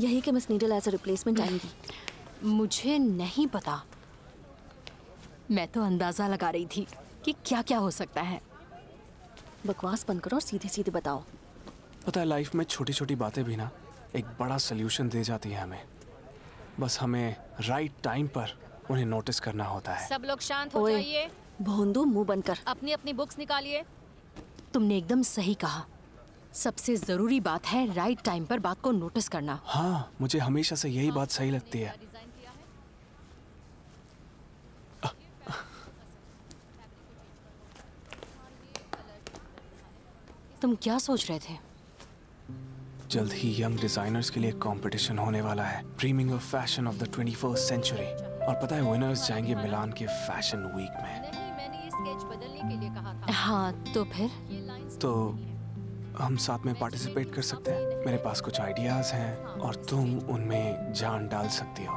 यही कि miss Needle as a replacement आएंगी। मुझे नहीं पता, मैं तो अंदाजा लगा रही थी कि क्या क्या हो सकता है। बकवास बंद करो और सीधे सीधे बताओ। पता है, लाइफ में छोटी छोटी बातें भी ना एक बड़ा सोल्यूशन दे जाती है हमें। बस हमें राइट टाइम पर उन्हें नोटिस करना होता है। सब लोग शांत हो जाइए। भोंदू, मुंह बंद कर। अपनी अपनी बुक्स निकालिए। तुमने एकदम सही कहा, सबसे जरूरी बात है राइट टाइम पर बात को नोटिस करना। हाँ, मुझे हमेशा से यही बात सही लगती है। तुम क्या सोच रहे थे? जल्द ही यंग डिजाइनर्स के लिए कंपटीशन होने वाला है, dreaming of fashion of the 21st century. और पता है, विनर्स जाएंगे मिलान के फैशन वीक में। नहीं, मैंने ये स्केच बदलने के लिए कहा था। हाँ, तो फिर? तो हम साथ में पार्टिसिपेट कर सकते हैं। मेरे पास कुछ आइडियाज हैं और तुम उनमें जान डाल सकती हो।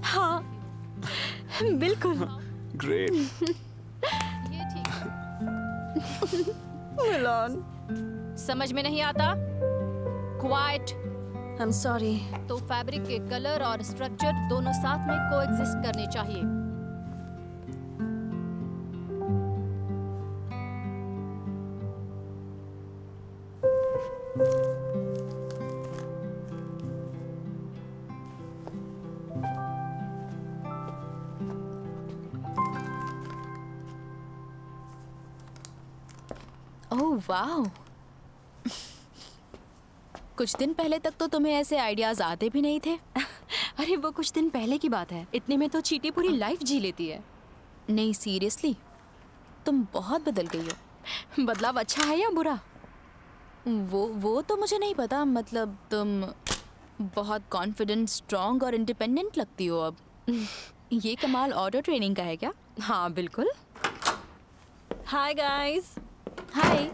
हाँ, बिल्कुल। ग्रेट। ये ठीक है। मिलान, समझ में नहीं आता? क्वाइट। I am sorry. तो फैब्रिक के कलर और स्ट्रक्चर दोनों साथ में कोएग्जिस्ट करने चाहिए। ओह वाह, कुछ दिन पहले तक तो तुम्हें ऐसे आइडियाज आते भी नहीं थे। अरे वो कुछ दिन पहले की बात है, इतने में तो चींटी पूरी लाइफ जी लेती है। नहीं सीरियसली, तुम बहुत बदल गई हो। बदलाव अच्छा है या बुरा? वो तो मुझे नहीं पता, मतलब तुम बहुत कॉन्फिडेंट, स्ट्रॉन्ग और इंडिपेंडेंट लगती हो अब। ये कमाल ऑटो ट्रेनिंग का है क्या? हाँ बिल्कुल। Hi guys. हाय।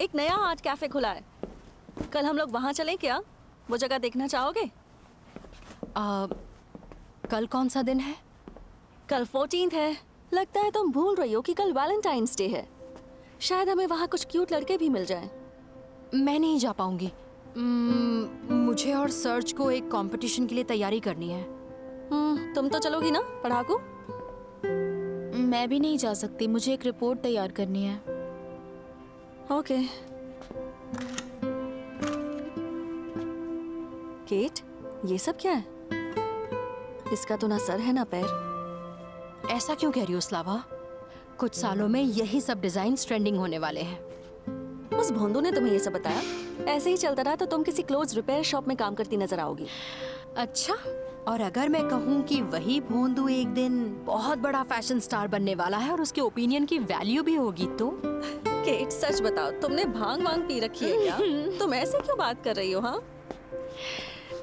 एक नया आर्ट कैफे खुला है, कल हम लोग वहाँ चलें क्या? वो जगह देखना चाहोगे? कल कौन सा दिन है? कल 14th है। लगता है तुम भूल रही हो कि कल वैलेंटाइंस डे है। शायद हमें वहाँ कुछ क्यूट लड़के भी मिल जाएं। मैं नहीं जा पाऊंगी। मुझे और सर्च को एक कंपटीशन के लिए तैयारी करनी है। तुम तो चलोगी ना पढ़ाकू? मैं भी नहीं जा सकती, मुझे एक रिपोर्ट तैयार करनी है। ओके। केट, ये सब क्या है? इसका तो ना सर है ना पैर। ऐसा क्यों कह रही हो स्लावा? कुछ सालों में यही सब डिजाइन्स ट्रेंडिंग होने वाले हैं। उस भोंदू ने तुम्हें ये सब बताया? ऐसे ही चलता रहा तो तुम किसी क्लोथ्स रिपेयर शॉप में काम करती नजर आओगी। अच्छा, और अगर मैं कहूँ कि वही भोंदू एक दिन बहुत बड़ा फैशन स्टार बनने वाला है और उसके ओपिनियन की वैल्यू भी होगी तो? केट सच बताओ, तुमने भांग वांग पी रखी है क्या? तुम ऐसे क्यों बात कर रही हो? हाँ,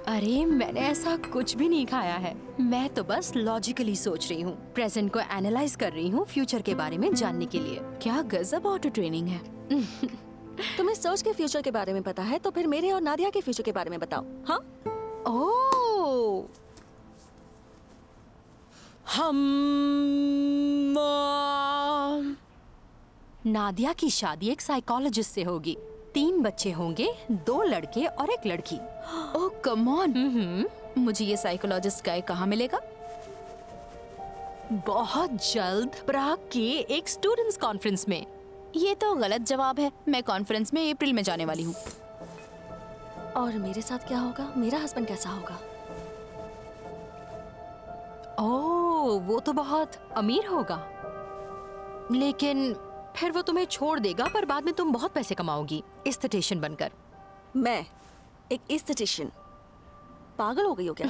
अरे मैंने ऐसा कुछ भी नहीं खाया है, मैं तो बस लॉजिकली सोच रही हूँ, प्रेजेंट को एनालाइज कर रही हूँ फ्यूचर के बारे में जानने के लिए। क्या गजब ऑटो ट्रेनिंग है। तुम्हें सर्च के फ्यूचर के बारे में पता है तो फिर मेरे और नादिया के फ्यूचर के बारे में बताओ। हाँ? ओह, नादिया की शादी एक साइकोलॉजिस्ट से होगी। 3 बच्चे होंगे, 2 लड़के और 1 लड़की। ओह कम ऑन। मुझे ये साइकोलॉजिस्ट गाय कहाँ मिलेगा? बहुत जल्द प्राग के एक स्टूडेंट्स कॉन्फ्रेंस में। ये तो गलत जवाब है। मैं कॉन्फ्रेंस में अप्रैल में जाने वाली हूँ। और मेरे साथ क्या होगा? मेरा हस्बैंड कैसा होगा? ओह, वो तो बहुत अमीर होगा, लेकिन फिर वो तुम्हें छोड़ देगा, पर बाद में तुम बहुत पैसे कमाओगी एस्थेटिशियन बनकर। मैं एक एस्थेटिशियन? पागल हो गई हो क्या?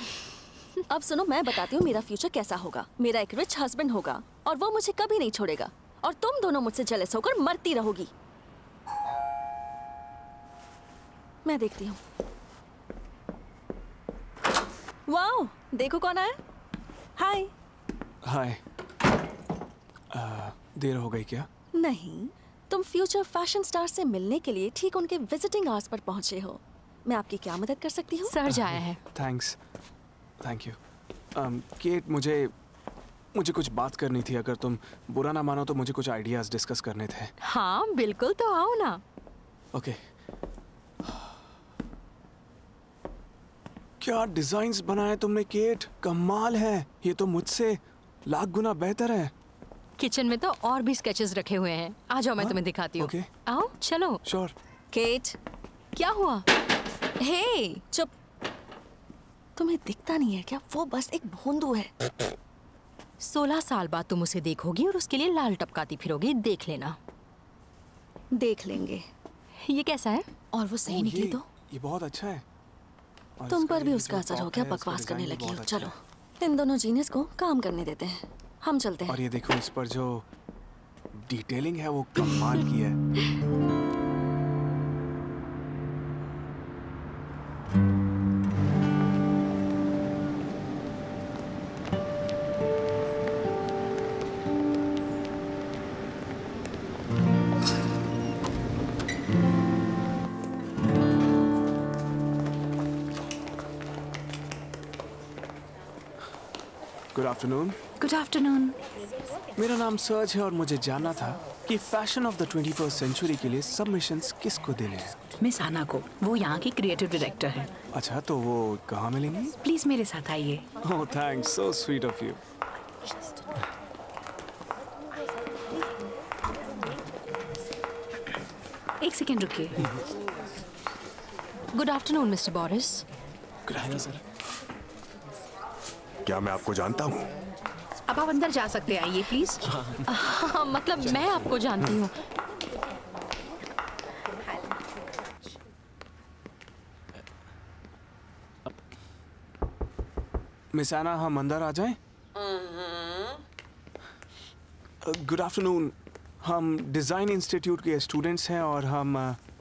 अब सुनो, मैं बताती हूँ मेरा फ्यूचर कैसा होगा। मेरा एक रिच हस्बैंड होगा और वो मुझे कभी नहीं छोड़ेगा, और तुम दोनों मुझसे जेलस होकर मरती रहोगी। मैं देखती हूँ। वाओ, देखो कौन आया। हाय। हाय। देर हो गई क्या? नहीं, तुम फ्यूचर फैशन स्टार से मिलने के लिए ठीक उनके विजिटिंग आवर्स पर पहुंचे हो। मैं आपकी क्या मदद कर सकती हूँ? सर जाया है। Thanks, thank you. केट, मुझे कुछ बात करनी थी। अगर तुम बुरा ना मानो तो मुझे कुछ आइडियाज डिस्कस करने थे। हाँ बिल्कुल, तो आओ ना। ओके। क्या डिजाइन्स बनाए तुमने केट, कमाल है। ये तो मुझसे लाख गुना बेहतर है। किचन में तो और भी स्केचेस रखे हुए हैं। आ जाओ, मैं तुम्हें दिखाती हूँ। आओ, चलो। श्योर। केट, क्या हुआ? हे, चुप। तुम्हें दिखता नहीं है क्या? वो बस एक भोंदू है। 16 साल बाद तुम उसे देखोगी और उसके लिए लाल टपकाती फिरोगी। देख लेना। देख लेंगे। ये कैसा है? और वो सही निकली तो? ये बहुत अच्छा है। तुम पर भी उसका असर हो गया, बकवास करने लगी हो। चलो, इन दोनों जीनियस को काम करने देते हैं। हम चलते हैं। और ये देखो, इस पर जो डिटेलिंग है वो कमाल की है। Good afternoon. Good afternoon. मेरा नाम सर्ज है और मुझे जानना था कि fashion of the 21st century के लिए सबमिशंस किसको देने हैं? मिस आना को। वो यहाँ की क्रिएटिव डायरेक्टर है। अच्छा, तो वो कहाँ मिलेंगी? प्लीज मेरे साथ आइए। ओह thanks, so sweet of you. एक सेकेंड रुकिए। Good afternoon mister Boris. Good afternoon sir. क्या मैं आपको जानता हूँ? अब आप अंदर जा सकते हैं, आइए प्लीज। हाँ, मतलब मैं आपको जानती हूँ। मिस आना, हम अंदर आ जाएं? Good afternoon. हम डिज़ाइन इंस्टीट्यूट के स्टूडेंट्स हैं और हम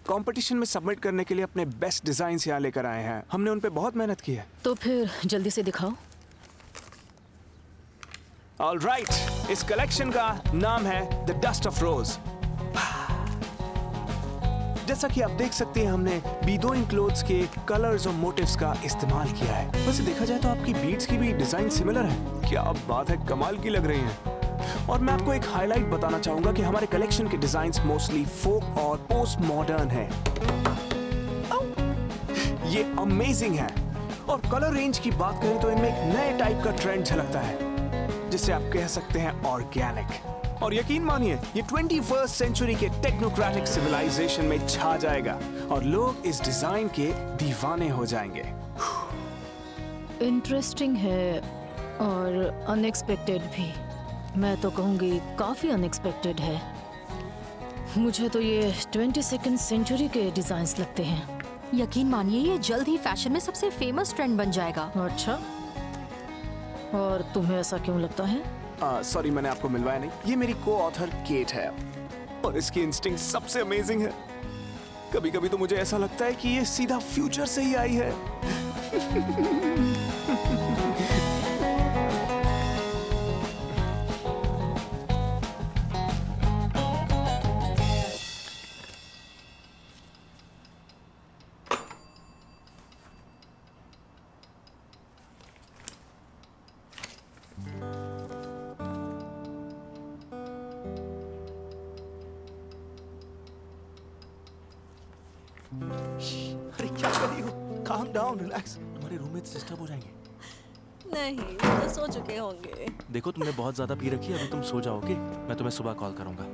कंपटीशन में सबमिट करने के लिए अपने बेस्ट डिज़ाइंस यहाँ लेकर आए हैं। हमने उन पे बहुत मेहनत की है। तो फिर जल्दी से दिखाओ। ऑल राइट, इस कलेक्शन का नाम है द डस्ट ऑफ रोज। जैसा कि आप देख सकते हैं, हमने बीडोइन क्लोथ्स के कलर्स और मोटिव्स का इस्तेमाल किया है। वैसे देखा जाए तो आपकी बीड्स की भी डिजाइन सिमिलर है। क्या बात है, कमाल की लग रही हैं। और मैं आपको एक हाईलाइट बताना चाहूंगा कि हमारे कलेक्शन के डिजाइन्स मोस्टली फोक और पोस्ट मॉडर्न हैं। ये अमेजिंग है। और कलर रेंज की बात करें तो इनमें एक नए टाइप का ट्रेंड झलकता है, जिसे आप कह सकते हैं ऑर्गेनिक। और यकीन मानिए, ये 21st सेंचुरी के टेक्नोक्रेटिक सिविलाइजेशन में छा जाएगा और लोग इस डिजाइन के दीवाने हो जाएंगे। इंटरेस्टिंग है और अनएक्सपेक्टेड भी। मैं तो कहूँगी काफ़ी अनएक्सपेक्टेड है। मुझे तो ये 22nd सेंचुरी के डिजाइन्स लगते हैं। यकीन मानिए, ये जल्द ही फैशन में सबसे फेमस ट्रेंड बन जाएगा। अच्छा, और तुम्हें ऐसा क्यों लगता है? सॉरी, मैंने आपको मिलवाया नहीं। ये मेरी को ऑथर केट है और इसकी इंस्टिंक्ट सबसे अमेजिंग है। कभी कभी तो मुझे ऐसा लगता है कि ये सीधा फ्यूचर से ही आई है। अरे क्या कर रही हो? Calm down, relax. तुम्हारे रूममेट्स डिस्टर्ब हो जाएंगे। नहीं, वो तो सो चुके होंगे। देखो तुमने बहुत ज्यादा पी रखी है, अभी तुम सो जाओगे। मैं तुम्हें सुबह कॉल करूंगा।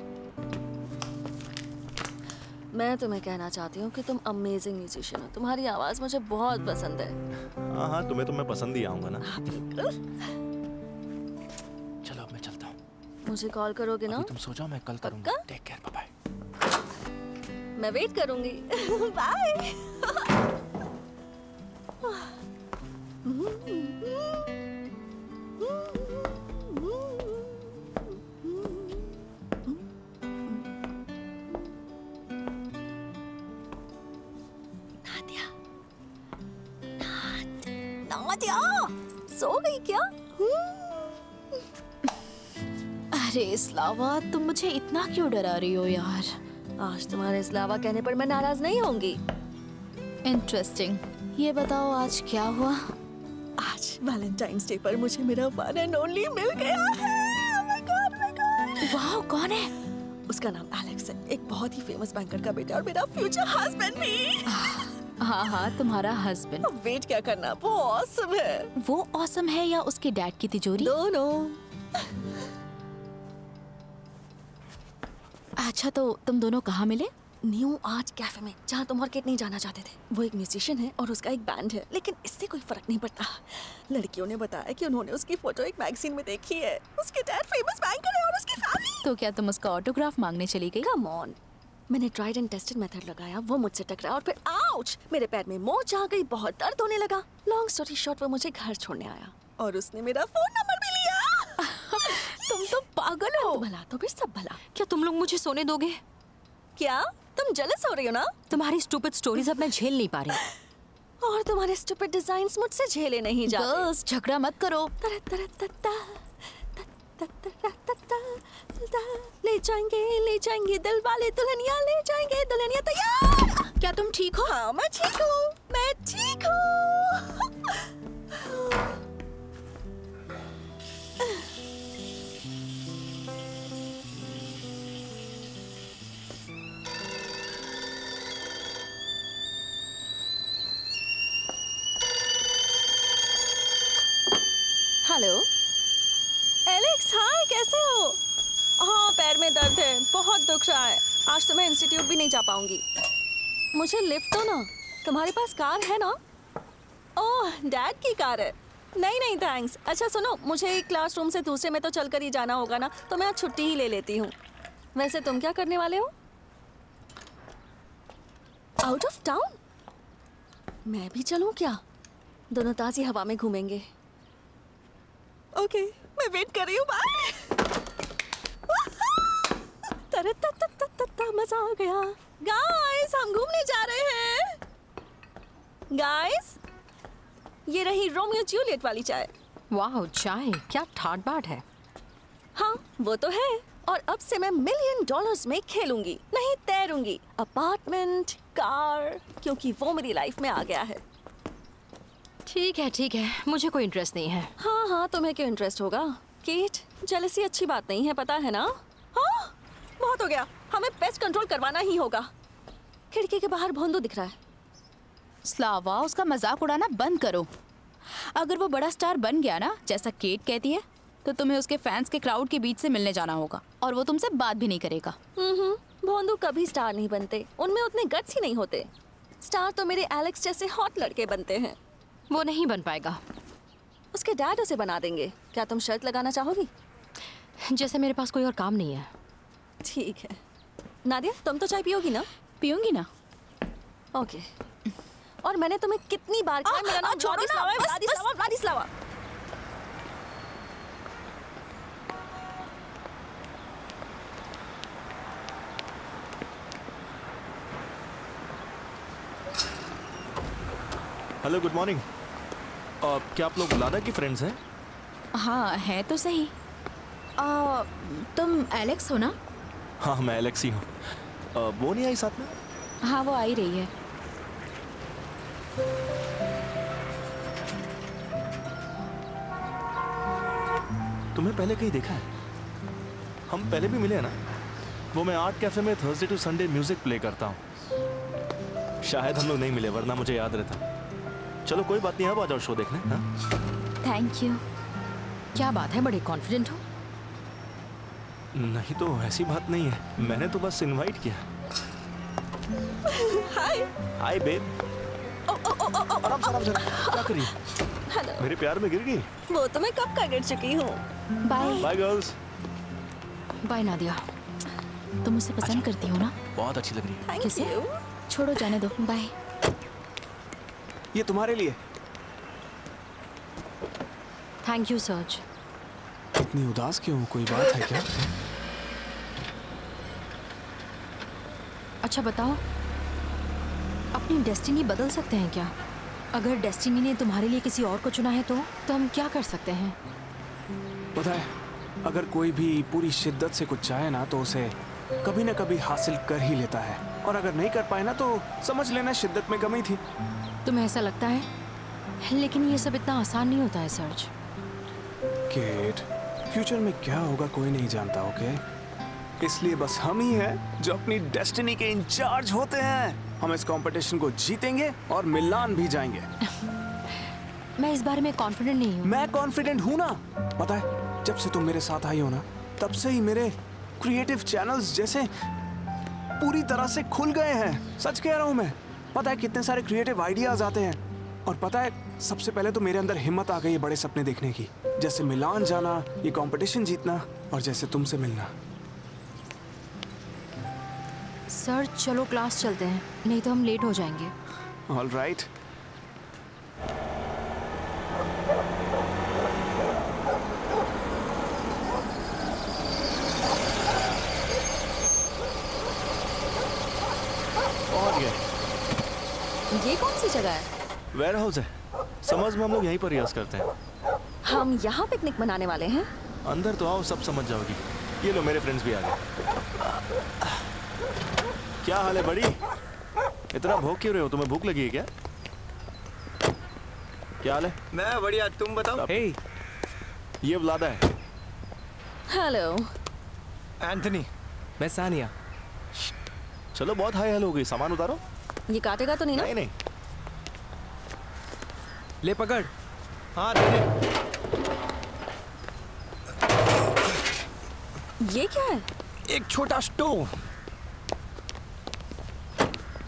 मैं तुम्हें कहना चाहती हूँ कि तुम अमेजिंग म्यूजिशियन हो। तुम्हारी आवाज मुझे बहुत पसंद है। हाँ हाँ, तुम्हें तो मैं पसंद ही आऊंगा ना। बिल्कुल। चलो अब मैं चलता हूँ। मुझे कॉल करोगे ना? अभी तुम सो जाओ, मैं कल करूंगा। Take care, bye bye. मैं वेट करूंगी। बाय। नादिया, सो गई क्या? अरे स्लावा, तुम मुझे इतना क्यों डरा रही हो यार? आज तुम्हारे स्लावा कहने पर मैं नाराज नहीं होंगी। इंटरेस्टिंग। ये बताओ आज क्या हुआ? आज वैलेंटाइंस डे पर मुझे मेरा वन एंड ओनली मिल गया है। Oh my God, my God. वाह, कौन है? उसका नाम एलेक्स है, एक बहुत ही फेमस बैंकर का बेटा और मेरा फ्यूचर हस्बैंड भी। हाँ हाँ, तुम्हारा हस्बैंड। वेट क्या करना, वो ऑसम है। वो ऑसम है या उसके डैड की तिजोरी? दोनों। अच्छा, तो तुम दोनों कहाँ मिले? न्यू आर्ट कैफे में, जहाँ तुम और किट नहीं जाना चाहते थे। वो एक म्यूजिशियन है और उसका एक बैंड है, लेकिन इससे कोई फर्क नहीं पड़ता। लड़कियों ने बताया कि उन्होंने उसकी फोटो एक मैगजीन में देखी है। उसके डैड फेमस बैंकर है और उसकी फैमिली। तो क्या तुम उसका ऑटोग्राफ मांगने चली गई? कम ऑन, मैंने ट्राइड एंड टेस्टेड मेथड लगाया, वो मुझसे टकराया और फिर आउच, मेरे पैर में मोच आ गई, बहुत दर्द होने लगा। लॉन्ग स्टोरी शॉर्ट, वो मुझे घर छोड़ने आया और उसने मेरा फोन नंबर भी लिया। तुम तो पागल हो। भला तो फिर सब भला। क्या तुम लोग मुझे सोने दोगे? क्या तुम जेलस हो रही हो ना? तुम्हारी स्टूपिड स्टोरीज अब मैं झेल नहीं पा रही। और तुम्हारे स्टूपिड डिजाइन्स मुझसे झेले नहीं जाते। गर्ल्स, झगड़ा मत करो। ले जाएंगे दिल वाले दुल्हनिया, ले जाएंगे दुल्हनिया तैयार। क्या तुम ठीक हो? हाँ, मैं ठीक हूँ, मैं ठीक हूँ। हेलो एलेक्स, हाय, कैसे हो? हाँ, पैर में दर्द है, बहुत दुख रहा है। आज तो मैं इंस्टीट्यूट भी नहीं जा पाऊंगी। मुझे लिफ्ट दो ना। तुम्हारे पास कार है ना? ओह, डैड की कार है। नहीं नहीं थैंक्स। अच्छा सुनो, मुझे एक क्लासरूम से दूसरे में तो चलकर ही जाना होगा ना, तो मैं आज छुट्टी ही ले लेती हूँ। वैसे तुम क्या करने वाले हो? Out of town? मैं भी चलूँ क्या? दोनों ताज़ी हवा में घूमेंगे। ओके, मैं वेट कर रही हूँ। बाय। मजा आ गया। गाइस, हम घूमने जा रहे हैं। गाइस, ये रही रोमियो जूलियट वाली चाय। वाह, चाय क्या ठाट बाट है। हाँ, वो तो है। और अब से मैं $1 मिलियन में खेलूंगी, नहीं तैरूंगी। अपार्टमेंट, कार, क्योंकि वो मेरी लाइफ में आ गया है। ठीक है, मुझे कोई इंटरेस्ट नहीं है। हाँ हाँ, तुम्हें क्यों इंटरेस्ट होगा? केट, जेलसी अच्छी बात नहीं है, पता है ना? हाँ, बहुत हो गया, हमें पेस्ट कंट्रोल करवाना ही होगा। खिड़की के बाहर भोंदू दिख रहा है। स्लावा, उसका मजाक उड़ाना बंद करो। अगर वो बड़ा स्टार बन गया ना, जैसा केट कहती है, तो तुम्हें उसके फैंस के क्राउड के बीच से मिलने जाना होगा और वो तुमसे बात भी नहीं करेगा। भोंदू कभी स्टार नहीं बनते, उनमें उतने गट्स ही नहीं होते। स्टार तो मेरे एलेक्स जैसे हॉट लड़के बनते हैं। वो नहीं बन पाएगा। उसके डैड उसे बना देंगे। क्या तुम शर्त लगाना चाहोगी? जैसे मेरे पास कोई और काम नहीं है। ठीक है। नादिया, तुम तो चाय पियोगी ना? पीऊंगी ना। ओके। और मैंने तुम्हें कितनी बार कहा मेरा नाम व्लादिस्लावा है, Vladislava, Vladislava. Hello, good morning. क्या आप लोग लादा की फ्रेंड्स हैं? हाँ, है तो सही। तुम एलेक्स हो ना? हाँ, मैं एलेक्स ही हूँ। वो नहीं आई साथ में? हाँ, वो आ ही रही है। तुम्हें पहले कहीं देखा है? हम पहले भी मिले हैं ना? वो मैं आर्ट कैफे में Thursday to Sunday music play करता हूँ। शायद हम लोग नहीं मिले, वरना मुझे याद रहता। चलो कोई बात नहीं, अब आ जाओ शो देखने। हाँ? Thank you. क्या बात है, बड़े कॉन्फिडेंट हो? नहीं तो ऐसी बात नहीं है, मैंने तो बस इनवाइट किया। हाय हाय बेब। आराम से, आराम से। क्या करी? हेलो। मेरे प्यार में गिर गई? वो तो मैं कब का गिर चुकी हूँ। Bye. Bye girls. Bye Nadia. तुम मुझे पसंद करती हो ना? बहुत अच्छी लग रही है। किसे? छोड़ो, जाने दो। बाय। ये तुम्हारे लिए। Thank you surge. इतनी उदास क्यों? कोई बात है क्या? अच्छा बताओ, अपनी डेस्टिनी बदल सकते हैं क्या? अगर डेस्टिनी ने तुम्हारे लिए किसी और को चुना है तो हम क्या कर सकते हैं? पता है, अगर कोई भी पूरी शिद्दत से कुछ चाहे ना तो उसे कभी ना कभी हासिल कर ही लेता है, और अगर नहीं कर पाए ना तो समझ लेना शिद्दत में कमी थी। तुम्हें ऐसा लगता है? लेकिन ये सब इतना आसान नहीं होता है सर्ज। केट, फ्यूचर में क्या होगा कोई नहीं जानता, ओके? इसलिए बस हम ही हैं जो अपनी डेस्टिनी के इंचार्ज होते हैं। हम इस कंपटीशन को जीतेंगे और मिलान भी जाएंगे। मैं इस बारे में कॉन्फिडेंट नहीं हूँ। मैं कॉन्फिडेंट हूँ ना। पता है, जब से तुम मेरे साथ आई हो ना, तब से ही मेरे क्रिएटिव चैनल्स जैसे पूरी तरह से खुल गए हैं। सच कह रहा हूँ मैं। पता है कितने सारे क्रिएटिव आइडियाज आते हैं, और पता है सबसे पहले तो मेरे अंदर हिम्मत आ गई है बड़े सपने देखने की, जैसे मिलान जाना, ये कंपटीशन जीतना, और जैसे तुमसे मिलना। सर चलो क्लास चलते हैं, नहीं तो हम लेट हो जाएंगे। All right. ये कौन सी जगह है? वेयर हाउस है, समझ में हम लोग यहीं पर रियाज करते हैं। हम यहाँ पिकनिक मनाने वाले हैं। अंदर तो आओ, सब समझ जाओगी। ये लो, मेरे फ्रेंड्स भी आ गए। क्या हाल है बड़ी? इतना भूख क्यों रहे हो? तुम्हें भूख लगी है क्या? क्या हाल है? मैं बढ़िया, तुम बताओ। हे, ये व्लादा है। Hello Anthony. मैं सानिया। चलो बहुत हाई हेलो हो गई, सामान उतारो। ये काटेगा तो नहीं ना? नहीं नहीं। ले पकड़। हाँ दे दे। ये क्या है? एक छोटा स्टोव।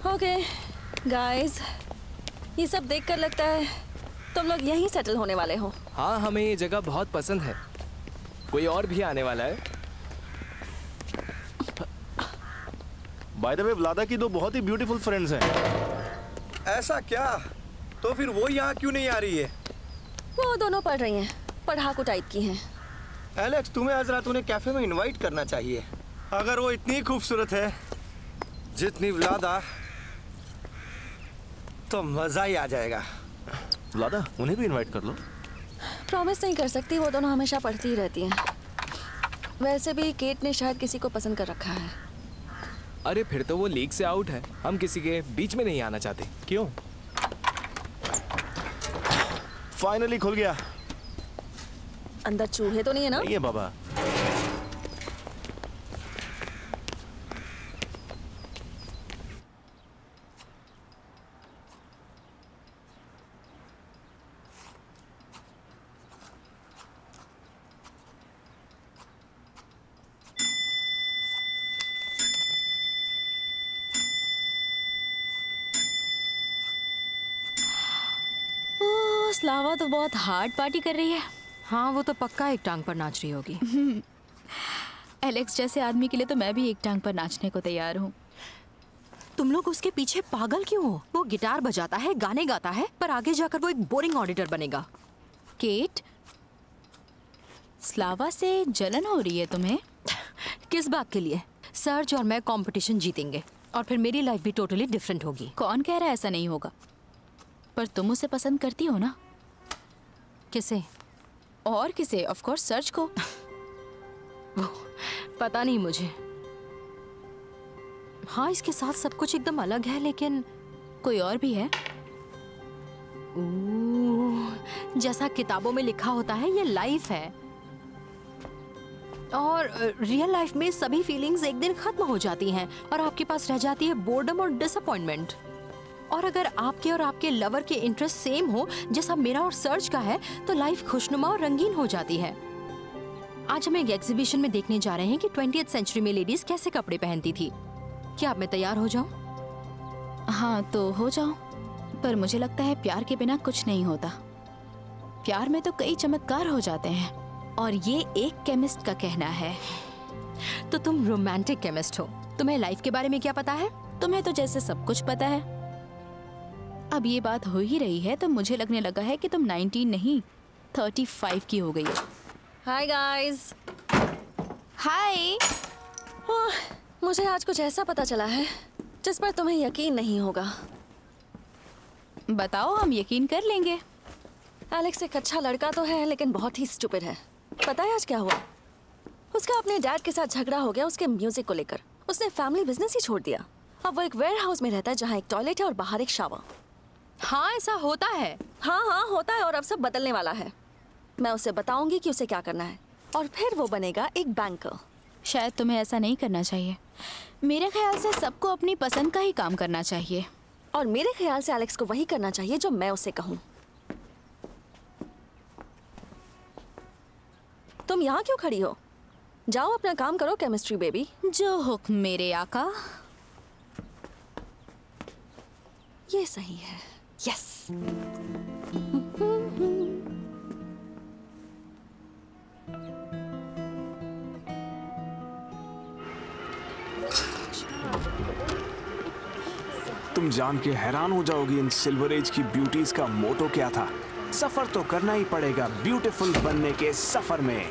ओके गाइस, ये सब देखकर लगता है तुम लोग यहीं सेटल होने वाले हो। हाँ, हमें ये जगह बहुत पसंद है। कोई और भी आने वाला है। बाय द वे, व्लादा की दो बहुत ही ब्यूटीफुल फ्रेंड्स हैं। ऐसा क्या? तो फिर वो यहाँ क्यों नहीं आ रही है? वो दोनों पढ़ रही हैं, पढ़ाकू टाइप की हैं। एलेक्स, तुम्हें आज रात उन्हें कैफे में इनवाइट करना चाहिए। अगर वो इतनी खूबसूरत है जितनी व्लादा, तो मजा ही आ जाएगा। व्लादा, उन्हें भी इनवाइट कर लो। प्रॉमिस नहीं कर सकती, वो दोनों हमेशा पढ़ती ही रहती हैं। वैसे भी केट ने शायद किसी को पसंद कर रखा है। अरे फिर तो वो लीग से आउट है। हम किसी के बीच में नहीं आना चाहते। क्यों? फाइनली खुल गया। अंदर चूहे तो नहीं है ना? नहीं है बाबा। स्लावा तो बहुत हार्ड पार्टी कर रही है। हाँ, वो तो पक्का एक टांग पर नाच रही होगी। एलेक्स जैसे आदमी के लिए तो मैं भी एक टांग पर नाचने को तैयार हूँ। तुम लोग उसके पीछे पागल क्यों हो? वो गिटार बजाता है, गाने गाता है, पर आगे जाकर वो एक बोरिंग ऑडिटर बनेगा। केट, स्लावा से जलन हो रही है तुम्हें? किस बात के लिए? सर्ज और मैं कंपटीशन जीतेंगे और फिर मेरी लाइफ भी टोटली डिफरेंट होगी। कौन कह रहा है ऐसा नहीं होगा? पर तुम उसे पसंद करती हो ना? किसे? और किसे? ऑफ कोर्स सर्ज को। पता नहीं मुझे। हाँ, इसके साथ सब कुछ एकदम अलग है, लेकिन कोई और भी है? जैसा किताबों में लिखा होता है, ये लाइफ है और रियल लाइफ में सभी फीलिंग्स एक दिन खत्म हो जाती हैं और आपके पास रह जाती है बोर्डम और डिसअपॉइंटमेंट। और अगर आपके और आपके लवर के इंटरेस्ट सेम हो जैसा मेरा और सर्ज का है तो लाइफ खुशनुमा और रंगीन हो जाती है। आज हम एक एग्जीबिशन में देखने जा रहे हैं कि 20th सेंचुरी में लेडीज कैसे कपड़े पहनती थी। क्या अब मैं तैयार हो जाऊं? हाँ तो हो जाओ, पर मुझे लगता है प्यार के बिना कुछ नहीं होता। प्यार में तो कई चमत्कार हो जाते हैं और ये एक केमिस्ट का कहना है। तो तुम रोमांटिक केमिस्ट हो, तुम्हें लाइफ के बारे में क्या पता है? तुम्हें तो जैसे सब कुछ पता है। अब ये बात हो ही रही है तो मुझे लगने लगा है कि तुम 19 नहीं 35 की हो गई हो। Hi guys. हाय। मुझे आज कुछ ऐसा पता चला है जिस पर तुम्हें यकीन नहीं होगा। बताओ, हम यकीन कर लेंगे। एलेक्स एक अच्छा लड़का तो है लेकिन बहुत ही स्टूपिड है। पता है आज क्या हुआ? उसका अपने डैड के साथ झगड़ा हो गया उसके म्यूजिक को लेकर। उसने फैमिली बिजनेस ही छोड़ दिया। अब वो एक वेयर हाउस में रहता है जहाँ एक टॉयलेट है और बाहर एक शावर। हाँ ऐसा होता है। हाँ होता है और अब सब बदलने वाला है। मैं उसे बताऊंगी कि उसे क्या करना है और फिर वो बनेगा एक बैंकर। शायद तुम्हें ऐसा नहीं करना चाहिए। मेरे ख्याल से सबको अपनी पसंद का ही काम करना चाहिए। और मेरे ख्याल से एलेक्स को वही करना चाहिए जो मैं उसे कहूँ। तुम यहाँ क्यों खड़ी हो? जाओ अपना काम करो केमिस्ट्री बेबी। जो हुक्म मेरे आका। ये सही है। यस। तुम जान के हैरान हो जाओगी इन सिल्वर एज की ब्यूटीज का मोटो क्या था। सफर तो करना ही पड़ेगा ब्यूटीफुल बनने के सफर में।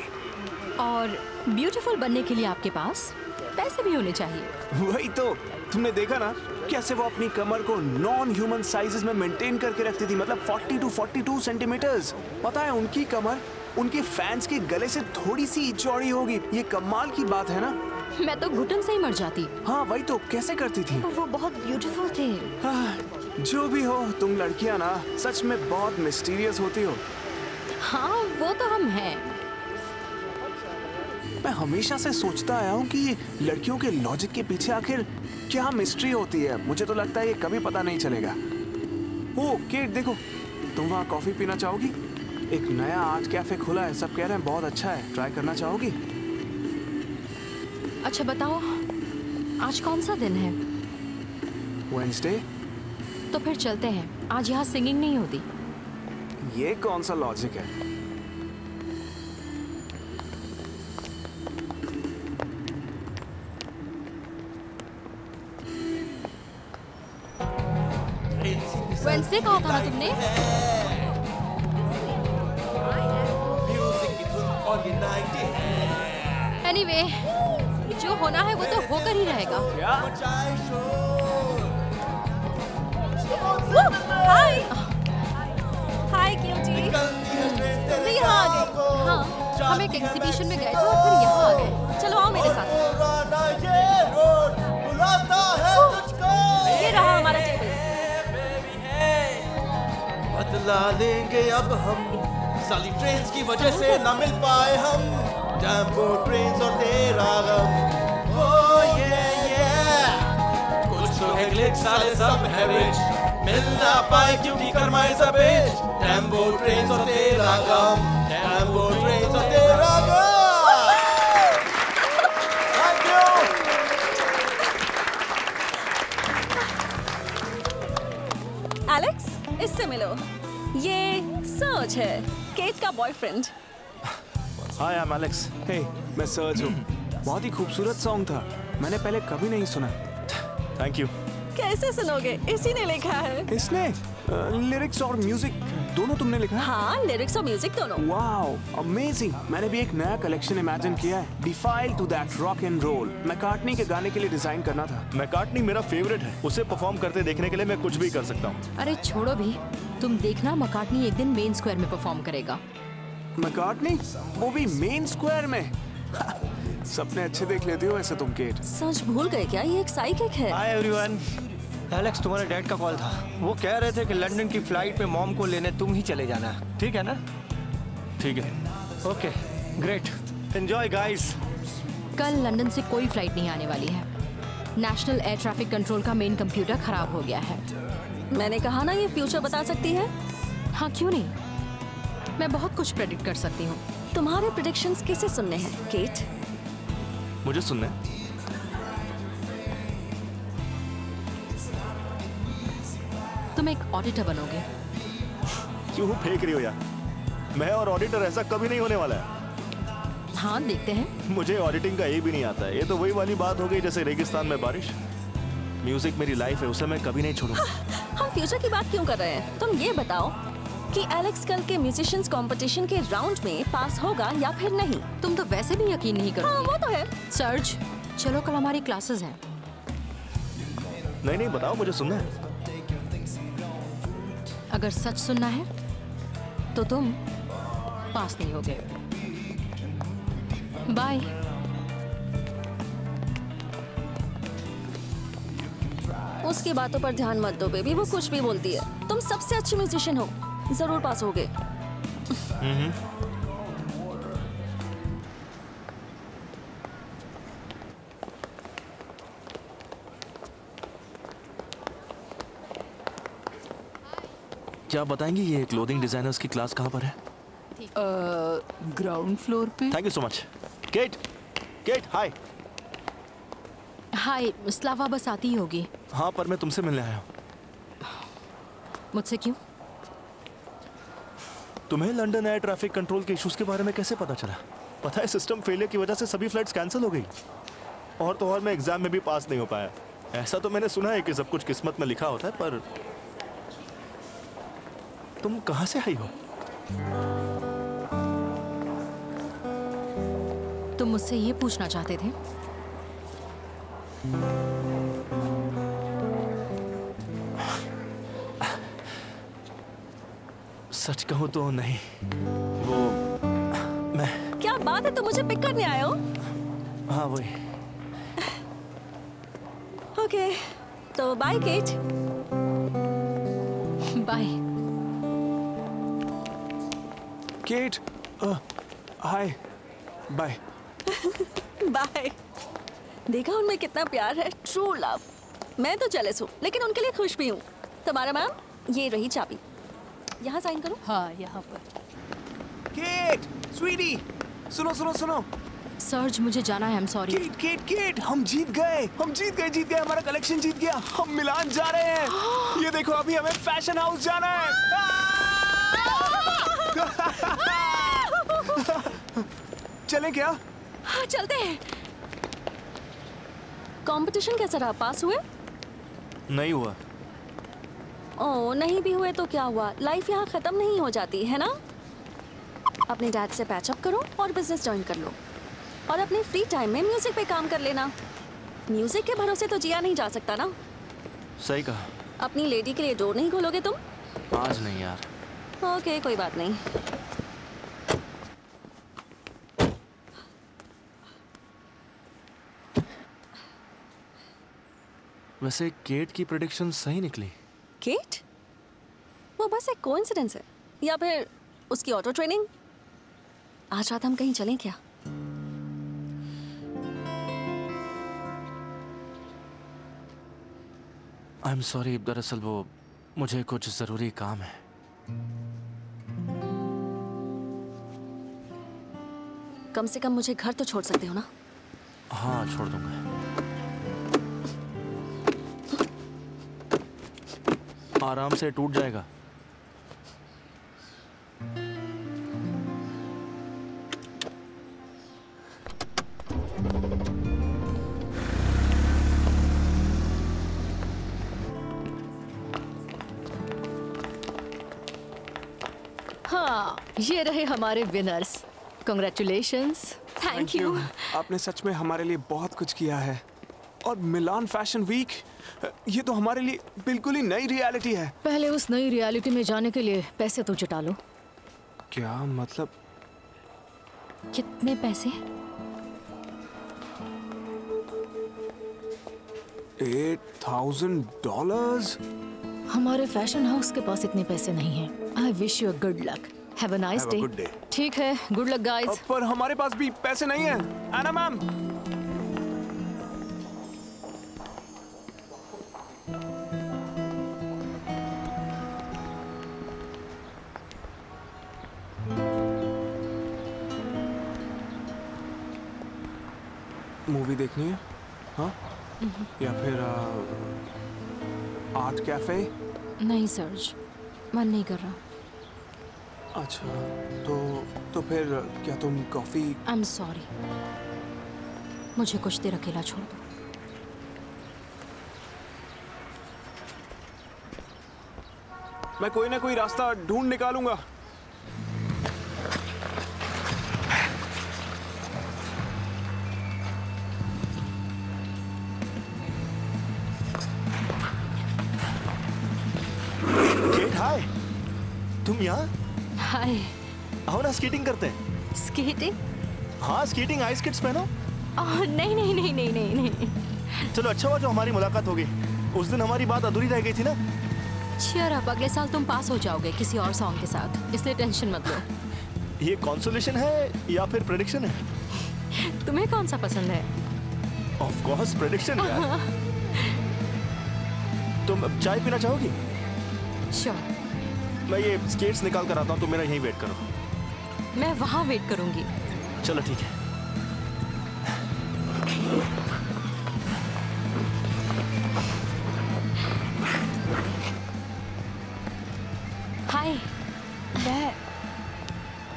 और ब्यूटीफुल बनने के लिए आपके पास पैसे भी होने चाहिए। वही तो, तुमने देखा ना कैसे वो अपनी कमर को नॉन ह्यूमन साइजेस में मेंटेन करके रखती थी, मतलब 40 to 42 सेंटीमीटर्स। पता है उनकी कमर उनके फैंस के गले से थोड़ी सी चौड़ी होगी। ये कमाल की बात है ना। मैं तो घुटन से ही मर जाती। हाँ वही तो, कैसे करती थी। और वो बहुत ब्यूटीफुल थे। जो भी हो, तुम लड़कियां ना सच में बहुत मिस्टीरियस होती हो। हाँ वो तो हम हैं। मैं हमेशा से सोचता आया हूँ कि लड़कियों के लॉजिक के पीछे आखिर क्या मिस्ट्री होती है। मुझे तो लगता है ये कभी पता नहीं चलेगा। ओ केट देखो, तुम वहाँ कॉफी पीना चाहोगी? एक नया आर्ट कैफे खुला है, सब कह रहे हैं बहुत अच्छा है, ट्राई करना चाहोगी? अच्छा बताओ आज कौन सा दिन है? वेडनेसडे। तो फिर चलते हैं। आज यहाँ सिंगिंग नहीं होती। ये कौन सा लॉजिक है? वेडनेसडे कहा था ना तुमने? एनीवे, जो होना है वो तो होकर ही रहेगा। हाय हाय क्यूटी। तुम यहाँ आ गए? हाँ, हम एक एग्जीबिशन में गए थे और फिर यहाँ आ गए। चलो आओ मेरे साथ। ये रहा हमारा टेबल। बदला लेंगे अब हम, साली ट्रेन्स की वजह से ना मिल पाए हम। टेम्पो ट्रेन्स और तेरा गम। ओह ये कुछ तो है ग्लिच, साले सब है रिच। मिल ना पाए क्योंकि karma is a bitch. Tempo trains और तेरा गम। टेम्पो ट्रेन्स और तेरा गम। Thank you. एलेक्स, इससे मिलो। ये सर्ज है, केट का boyfriend. Hi I am Alex. Hey, मैं सर्ज हूँ। बहुत ही खूबसूरत सॉन्ग था, मैंने पहले कभी नहीं सुना। Thank you. कैसे सुनोगे? इसी ने लिखा है। इसने लिरिक्स और म्यूजिक दोनों तुमने लिखा है? हाँ, लिरिक्स और म्यूजिक दोनों। Wow, amazing. मैंने भी एक नया कलेक्शन इमेजिन किया है, defile to that rock and roll. McCartney के गाने के लिए डिजाइन करना था। मैकार्टनी मेरा फेवरेट है, उसे परफॉर्म करते देखने के लिए मैं कुछ भी कर सकता हूँ। अरे छोड़ो भी, तुम देखना मैकार्टनी एक दिन मेन स्क्वायर में परफॉर्म करेगा। मैकार्टनी? वो भी मेन स्क्वायर में? सपने अच्छे देख लेती हो ऐसे तुम केट। सच भूल गए क्या? ये एक साइकिक है। Hi everyone. एलेक्स, तुम्हारे डैड का कॉल था। वो कह रहे थे कि लंदन की फ्लाइट में मॉम को लेने तुम ही चले जाना। ठीक है ना? ठीक है। Okay, great. Enjoy guys. कल लंदन से कोई फ्लाइट नहीं आने वाली है। नेशनल एयर ट्रैफिक कंट्रोल का मेन कंप्यूटर खराब हो गया है। मैंने कहा ना ये फ्यूचर बता सकती है। हाँ क्यों नहीं, मैं बहुत कुछ प्रेडिक्ट कर सकती हूँ। तुम्हारे प्रेडिक्शंस किसे सुनने हैं केट? मुझे सुनना है। तुम एक ऑडिटर बनोगे। क्यों फेंक रही हो यार? मैं और ऑडिटर ऐसा कभी नहीं होने वाला है। हाँ देखते हैं। मुझे ऑडिटिंग का ये भी नहीं आता है। ये तो वही वाली बात हो गई जैसे रेगिस्तान में बारिश। म्यूजिक मेरी लाइफ है, उसे मैं कभी नहीं छोड़ूंगा। हम फ्यूचर की बात क्यों कर रहे हैं? तुम ये बताओ कि एलेक्स कल के म्यूजिशियंस कंपटीशन के राउंड में पास होगा या फिर नहीं? तुम तो वैसे भी यकीन नहीं करोगे। हाँ वो तो है। सर्ज, चलो कल हमारी क्लासेस हैं। नहीं बताओ, मुझे सुनना है। अगर सच सुनना है तो तुम पास नहीं होगे। बाय। उसकी बातों पर ध्यान मत दो बेबी, वो कुछ भी बोलती है। तुम सबसे अच्छे म्यूजिशियन हो, जरूर पास होगे। क्या बताएंगी ये क्लोथिंग डिजाइनर्स की क्लास कहाँ पर है? ग्राउंड फ्लोर पे। Thank you so much. Kate, Kate hi. Hi, Slava बस आती ही होगी। हाँ पर मैं तुमसे मिलने आया हूँ। मुझसे क्यों? तुम्हें लंदन एयर ट्रैफिक कंट्रोल के इश्यूज के बारे में कैसे पता चला? पता है सिस्टम फेलियर की वजह से सभी फ्लाइट्स कैंसिल हो गई। और तो और मैं एग्जाम में भी पास नहीं हो पाया। ऐसा तो मैंने सुना है कि सब कुछ किस्मत में लिखा होता है, पर तुम कहाँ से आई हो? तुम मुझसे ये पूछना चाहते थे? सच कहूँ तो नहीं। वो मैं। क्या बात है, तुम मुझे पिक करने आए हो? हाँ वही। ओके, तो bye Kate. Bye Kate. Hi. Bye. Bye. देखा उनमें कितना प्यार है, ट्रू लव। मैं तो जेलस हूँ लेकिन उनके लिए खुश भी हूँ। तुम्हारा मैम, ये रही चाबी, यहाँ साइन करो। हाँ यहाँ पर। केट, स्वीटी, सुनो सुनो सुनो। सर्ज, मुझे जाना है। I am sorry. Kate Kate Kate, हम जीत गए, हमारा कलेक्शन जीत गया। हम मिलान जा रहे हैं। ये देखो, अभी हमें फैशन हाउस जाना है। चलें क्या? हाँ चलते हैं। कंपटीशन कैसा रहा? पास हुए? नहीं हुआ। ओह, नहीं भी हुए तो क्या हुआ? लाइफ यहाँ खत्म नहीं हो जाती है ना। अपने डैड से पैचअप करो और बिजनेस ज्वाइन कर लो, और अपने फ्री टाइम में म्यूजिक पे काम कर लेना। म्यूजिक के भरोसे तो जिया नहीं जा सकता ना। सही कहा। अपनी लेडी के लिए डोर नहीं खोलोगे तुम? आज नहीं यार। ओके, कोई बात नहीं। वैसे केट की प्रेडिक्शन सही निकली। केट? वो बस एक कोइंसिडेंस है, या फिर उसकी ऑटो ट्रेनिंग। आज रात हम कहीं चलें क्या? आई एम सॉरी, दरअसल वो मुझे कुछ जरूरी काम है। कम से कम मुझे घर तो छोड़ सकते हो ना? हाँ छोड़ दूंगा। आराम से टूट जाएगा। हाँ, ये रहे हमारे विनर्स। कांग्रेचुलेशंस। Thank you. आपने सच में हमारे लिए बहुत कुछ किया है। और मिलान फैशन वीक, ये तो हमारे लिए बिल्कुल ही नई रियलिटी है। पहले उस नई रियलिटी में जाने के लिए पैसे तो जुटा लो। क्या मतलब? कितने पैसे? 8,000 डॉलर्स। हमारे फैशन हाउस के पास इतने पैसे नहीं हैं। I wish you a good luck. Have a nice day. ठीक है, गुड लक गाइस। पर हमारे पास भी पैसे नहीं हैं। एना मैम। मूवी देखनी है? हाँ? या फिर आर्ट कैफे? नहीं सर्ज, मन नहीं कर रहा। अच्छा, तो फिर क्या तुम कॉफी? आई एम सॉरी, मुझे कुछ देर अकेला छोड़ दो। मैं कोई ना कोई रास्ता ढूंढ निकालूंगा। केट, हाय, तुम यहाँ? हाय। आओ ना, स्केटिंग करते हैं। स्केटिंग? हाँ, स्केटिंग आइस किट्स पहनो। नहीं नहीं नहीं नहीं नहीं नहीं। चलो, अच्छा हुआ जो हमारी मुलाकात हो गई। उस दिन हमारी बात अधूरी रह गई थी ना। Cheer up, अगले साल तुम पास हो जाओगे किसी और सॉन्ग के साथ, इसलिए टेंशन मत लो। ये कॉन्सोलेशन है या फिर प्रेडिक्शन है? तुम्हें कौन सा पसंद है? ऑफ कोर्स प्रेडिक्शन यार। तुम अब चाय पीना चाहोगी? श्योर। मैं ये स्केट्स निकाल कर आता हूँ, तुम मेरा यहीं वेट करो। मैं वहाँ वेट करूंगी। चलो ठीक है। हाय।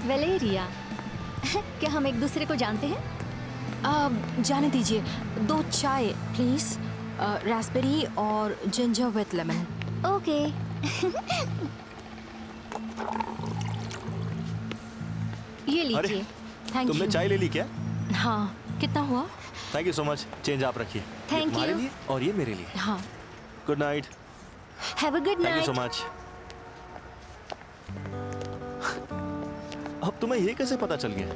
वेलेरिया, क्या हम एक दूसरे को जानते हैं? जाने दीजिए, 2 चाय प्लीज, रास्पबेरी और जिंजर विद लेमन। ओके। ये लीजिए। थैंक तुमने यू। चाय ले ली क्या? हाँ, कितना हुआ? Thank you so much. Change आप रखिए। Thank तुम्हारे you. लिए और ये मेरे लिए। हाँ। Good night. Have a good thank you night. So much. अब तुम्हें ये कैसे पता चल गया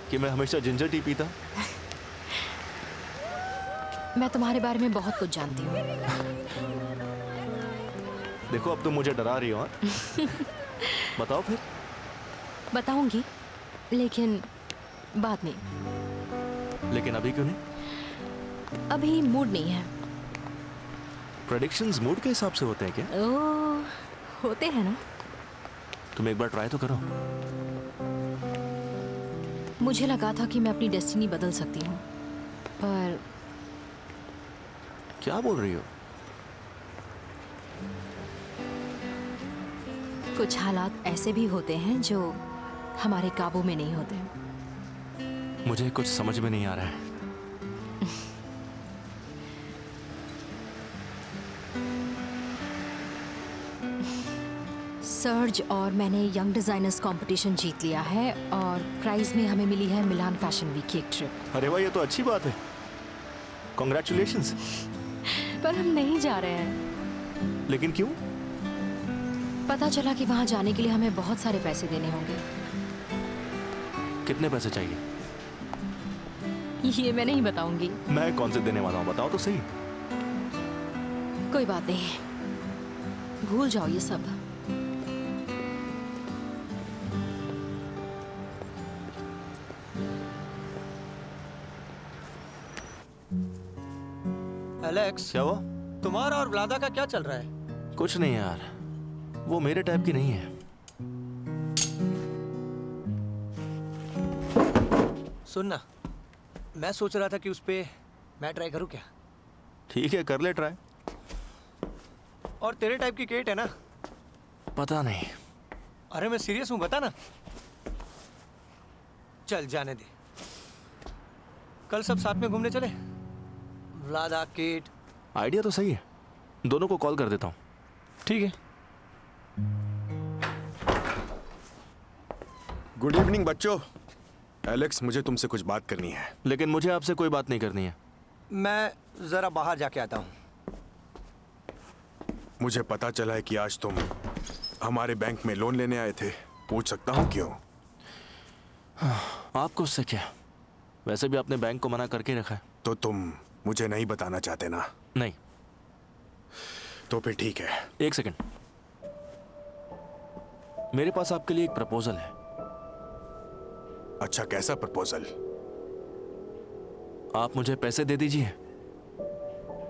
कि मैं हमेशा जिंजर टी पीता? मैं तुम्हारे बारे में बहुत कुछ जानती हूँ। देखो, अब तुम मुझे डरा रही हो। हाँ? बताओ फिर। बताऊंगी, लेकिन बाद में। लेकिन अभी क्यों नहीं? अभी मूड नहीं है। प्रेडिक्शंस मूड के हिसाब से होते हैं क्या? ओह, होते हैं ना। तुम एक बार ट्राई तो करो। मुझे लगा था कि मैं अपनी डेस्टिनी बदल सकती हूँ, पर क्या बोल रही हो? कुछ हालात ऐसे भी होते हैं जो हमारे काबू में नहीं होते। मुझे कुछ समझ में नहीं आ रहा है। सर्ज और मैंने यंग डिजाइनर्स कंपटीशन जीत लिया है और प्राइज में हमें मिली है मिलान फैशन वीक की एक ट्रिप। अरे वाह, ये तो अच्छी बात है। कॉन्ग्रेचुलेशंस। पर हम नहीं जा रहे हैं। लेकिन क्यों? पता चला कि वहां जाने के लिए हमें बहुत सारे पैसे देने होंगे। कितने पैसे चाहिए? ये मैं नहीं बताऊंगी। मैं कौन से देने वाला हूँ, बताओ तो सही। कोई बात नहीं, भूल जाओ ये सब। एलेक्स, क्या हुआ? तुम्हारा और व्लादा का क्या चल रहा है? कुछ नहीं यार, वो मेरे टाइप की नहीं है। सुनना, मैं सोच रहा था कि उस पे मैं ट्राई करूं क्या? ठीक है, कर ले ट्राई। और तेरे टाइप की केट है ना? पता नहीं। अरे मैं सीरियस हूं, बता ना। चल जाने दे, कल सब साथ में घूमने चले। व्लादा, केट। आइडिया तो सही है, दोनों को कॉल कर देता हूँ। ठीक है। गुड इवनिंग बच्चों। एलेक्स, मुझे तुमसे कुछ बात करनी है। लेकिन मुझे आपसे कोई बात नहीं करनी है। मैं जरा बाहर जाके आता हूँ। मुझे पता चला है कि आज तुम हमारे बैंक में लोन लेने आए थे। पूछ सकता हूँ क्यों? आपको उससे क्या? वैसे भी आपने बैंक को मना करके रखा है। तो तुम मुझे नहीं बताना चाहते ना? नहीं। तो फिर ठीक है। एक सेकंड, मेरे पास आपके लिए एक प्रपोजल है। अच्छा, कैसा प्रपोजल? आप मुझे पैसे दे दीजिए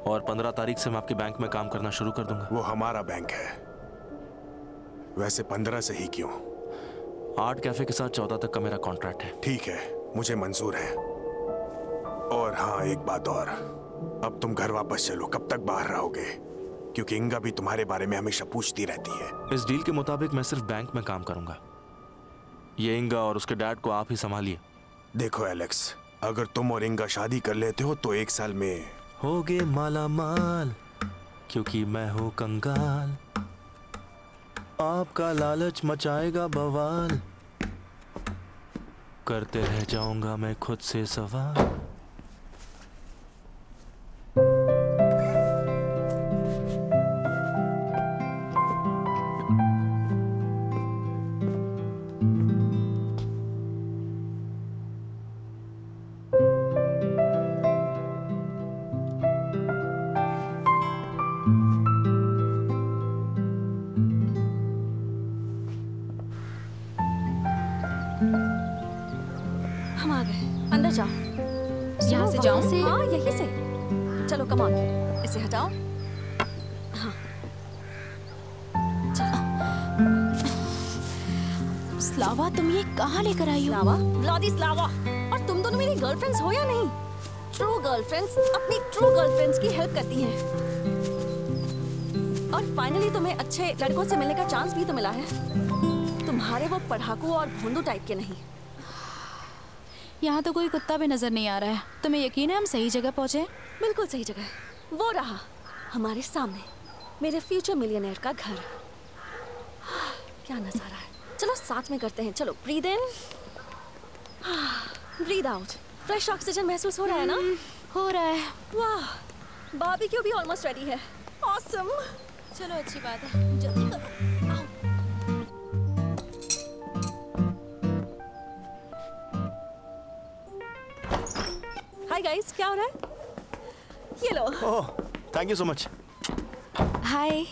और 15 तारीख से मैं आपके बैंक में काम करना शुरू कर दूंगा। वो हमारा बैंक है। वैसे 15 से ही क्यों? आर्ट कैफे के साथ 14 तक का मेरा कॉन्ट्रैक्ट है। ठीक है, मुझे मंजूर है। और हाँ, एक बात और, अब तुम घर वापस चलो। कब तक बाहर रहोगे? क्योंकि इंगा भी तुम्हारे बारे में हमेशा पूछती रहती है। इस डील के मुताबिक मैं सिर्फ बैंक में काम करूंगा। ये इंगा और उसके डैड को आप ही संभालिए। देखो एलेक्स, अगर तुम और इंगा शादी कर लेते हो तो 1 साल में होगे माला माल, क्योंकि मैं हूँ कंगाल। आपका लालच मचाएगा बवाल, करते रह जाऊंगा मैं खुद से सवाल। हम आ गए, अंदर जाओ। यहाँ से जाऊँ? हाँ, यहीं से। चलो कम ऑन, इसे हटाओ। हाँ स्लावा, तुम ये कहाँ लेकर आई हो? Slava, bloody Slava. और तुम दोनों मेरी गर्लफ्रेंड्स हो या नहीं? ट्रू गर्लफ्रेंड्स अपनी ट्रू गर्लफ्रेंड्स की हेल्प करती हैं। और फाइनली तुम्हें अच्छे लड़कों से मिलने का चांस भी तो मिला है। तुम्हारे वो पढ़ाकू और भोंदू टाइप के नहीं। यहाँ तो कोई कुत्ता भी नजर नहीं आ रहा है। तुम्हें यकीन है हम सही जगह पहुँचे? बिल्कुल सही जगह। वो रहा हमारे सामने मेरे फ्यूचर मिलियनेयर का घर। क्या नजारा है। चलो साथ में करते हैं। चलो breathe in, breathe out. Fresh oxygen महसूस हो रहा है ना? हो रहा है। वाह, बारबेक्यू भी ऑलमोस्ट रेडी है। ऑसम। चलो अच्छी बात है, जल्दी करो। आओ। हाय गाइस, क्या हो रहा है? ये लो। ओह, थैंक यू सो मच। हाय,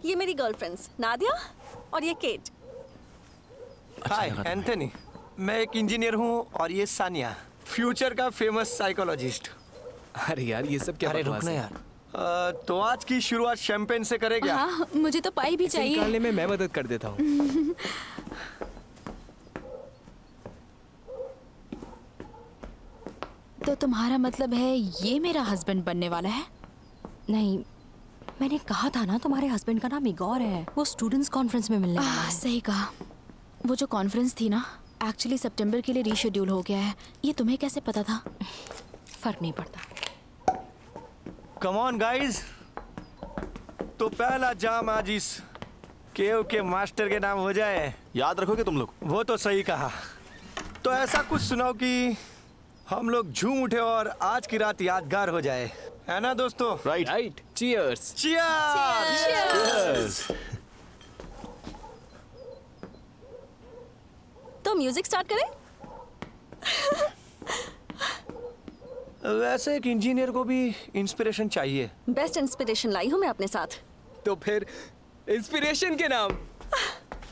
ये मेरी गर्लफ्रेंड्स नादिया और ये केट। हाय एंथनी, मैं एक इंजीनियर हूँ और ये सानिया, फ्यूचर का फेमस साइकोलॉजिस्ट। अरे यार, ये सब क्या? अरे रुकना यार। तो आज की शुरुआत शैंपेन से करें क्या? हाँ, मुझे तो पाई भी चाहिए। निकालने में मैं मदद कर देता हूँ। तो तुम्हारा मतलब है ये मेरा हस्बैंड बनने वाला है? नहीं, मैंने कहा था ना तुम्हारे हस्बैंड का नाम इगोर है। वो स्टूडेंट्स कॉन्फ्रेंस में मिलने वाला है। सही कहा। वो जो कॉन्फ्रेंस थी ना, एक्चुअली सितंबर के लिए रीशेड्यूल हो गया है। ये तुम्हें कैसे पता था? फर्क नहीं पड़ता। कम ऑन गाइस, तो पहला जाम आज इस केव के मास्टर के नाम हो जाए। याद रखोगे तुम लोग? वो तो सही कहा। तो ऐसा कुछ सुनाओ कि हम लोग झूम उठे और आज की रात यादगार हो जाए, है ना दोस्तों? Right right. चीयर्स। चीयर्स। तो म्यूजिक स्टार्ट करें? वैसे एक इंजीनियर को भी इंस्पिरेशन चाहिए। बेस्ट इंस्पिरेशन लाई हूँ मैं अपने साथ। तो फिर इंस्पिरेशन के नाम।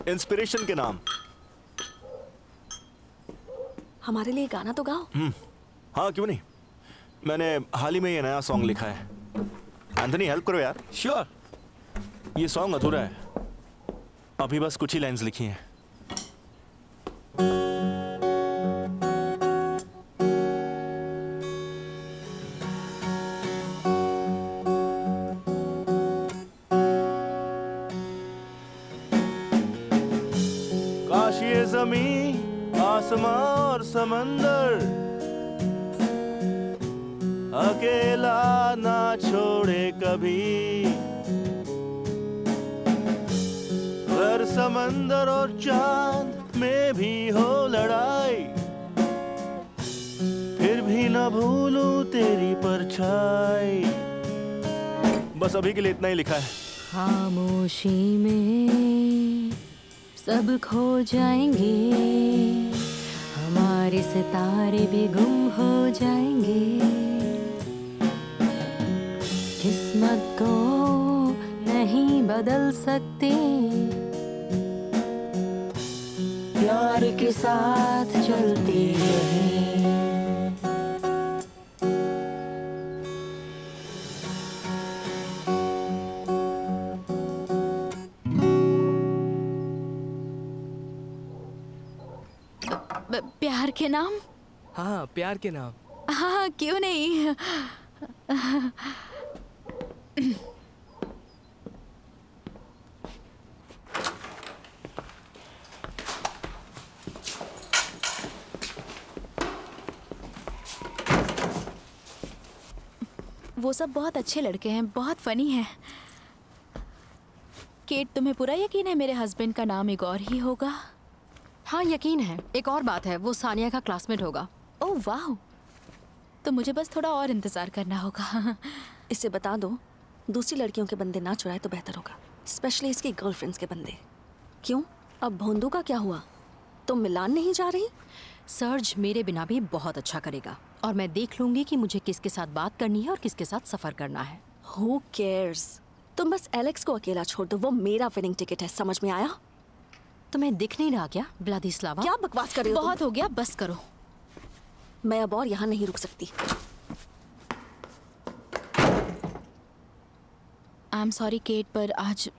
इंस्पिरेशन के नाम। हमारे लिए गाना तो गाओ। हाँ, क्यों नहीं। मैंने हाल ही में ये नया सॉन्ग लिखा है। एंथनी, हेल्प करो यार। श्योर। ये सॉन्ग अधूरा है, अभी बस कुछ ही लाइंस लिखी हैं। काश ये ज़मीं, आसमां और समंदर अकेला ना छोड़े कभी। अगर समंदर और चांद में भी हो लड़ाई, फिर भी ना भूलूं तेरी परछाई। बस अभी के लिए इतना ही लिखा है। खामोशी में सब खो जाएंगे, हमारे सितारे भी गुम हो जाएंगे। किस्मत को नहीं बदल सकते, प्यार के साथ चलते रहे। प्यार के नाम? हाँ, प्यार के नाम। हाँ, क्यों नहीं। वो सब बहुत अच्छे लड़के हैं, बहुत फनी हैं। केट, तुम्हें पूरा यकीन है मेरे हस्बैंड का नाम इगोर ही होगा? हाँ, यकीन है। एक और बात है, वो सानिया का क्लासमेट होगा। ओह वाह, तो मुझे बस थोड़ा और इंतजार करना होगा। इसे बता दो दूसरी लड़कियों के बंदे ना चुराए तो बेहतर होगा, स्पेशली इसकी गर्लफ्रेंड्स के बंदे। क्यों, अब भोंदू का क्या हुआ? तुम मिलान नहीं जा रही? सर्ज मेरे बिना भी बहुत अच्छा करेगा और मैं देख लूंगी कि मुझे किसके साथ बात करनी है और किसके साथ सफर करना है। Who cares? तुम बस एलेक्स को अकेला छोड़ दो, वो मेरा विनिंग टिकट है, समझ में आया? तुम्हें दिख नहीं रहा क्या ब्लादिस्लावा? क्या बकवास कर रही हो? बहुत हो गया, बस करो। मैं अब और यहाँ नहीं रुक सकती। आई एम सॉरी केट, पर आज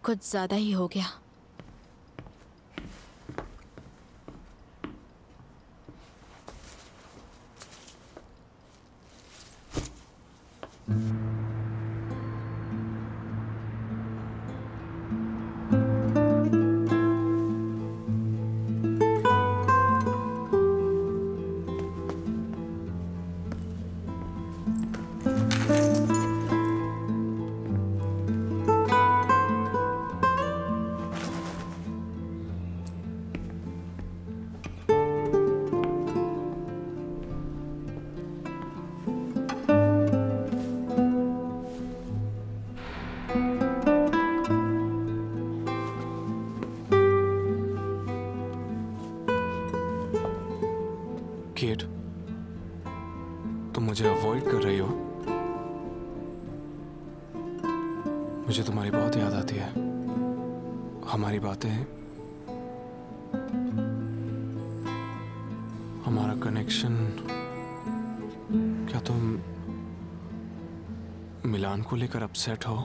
कुछ ज्यादा ही हो गया। केट, तुम मुझे अवॉइड कर रही हो? मुझे तुम्हारी बहुत याद आती है। हमारी बातें, हमारा कनेक्शन। क्या तुम मिलान को लेकर अपसेट हो?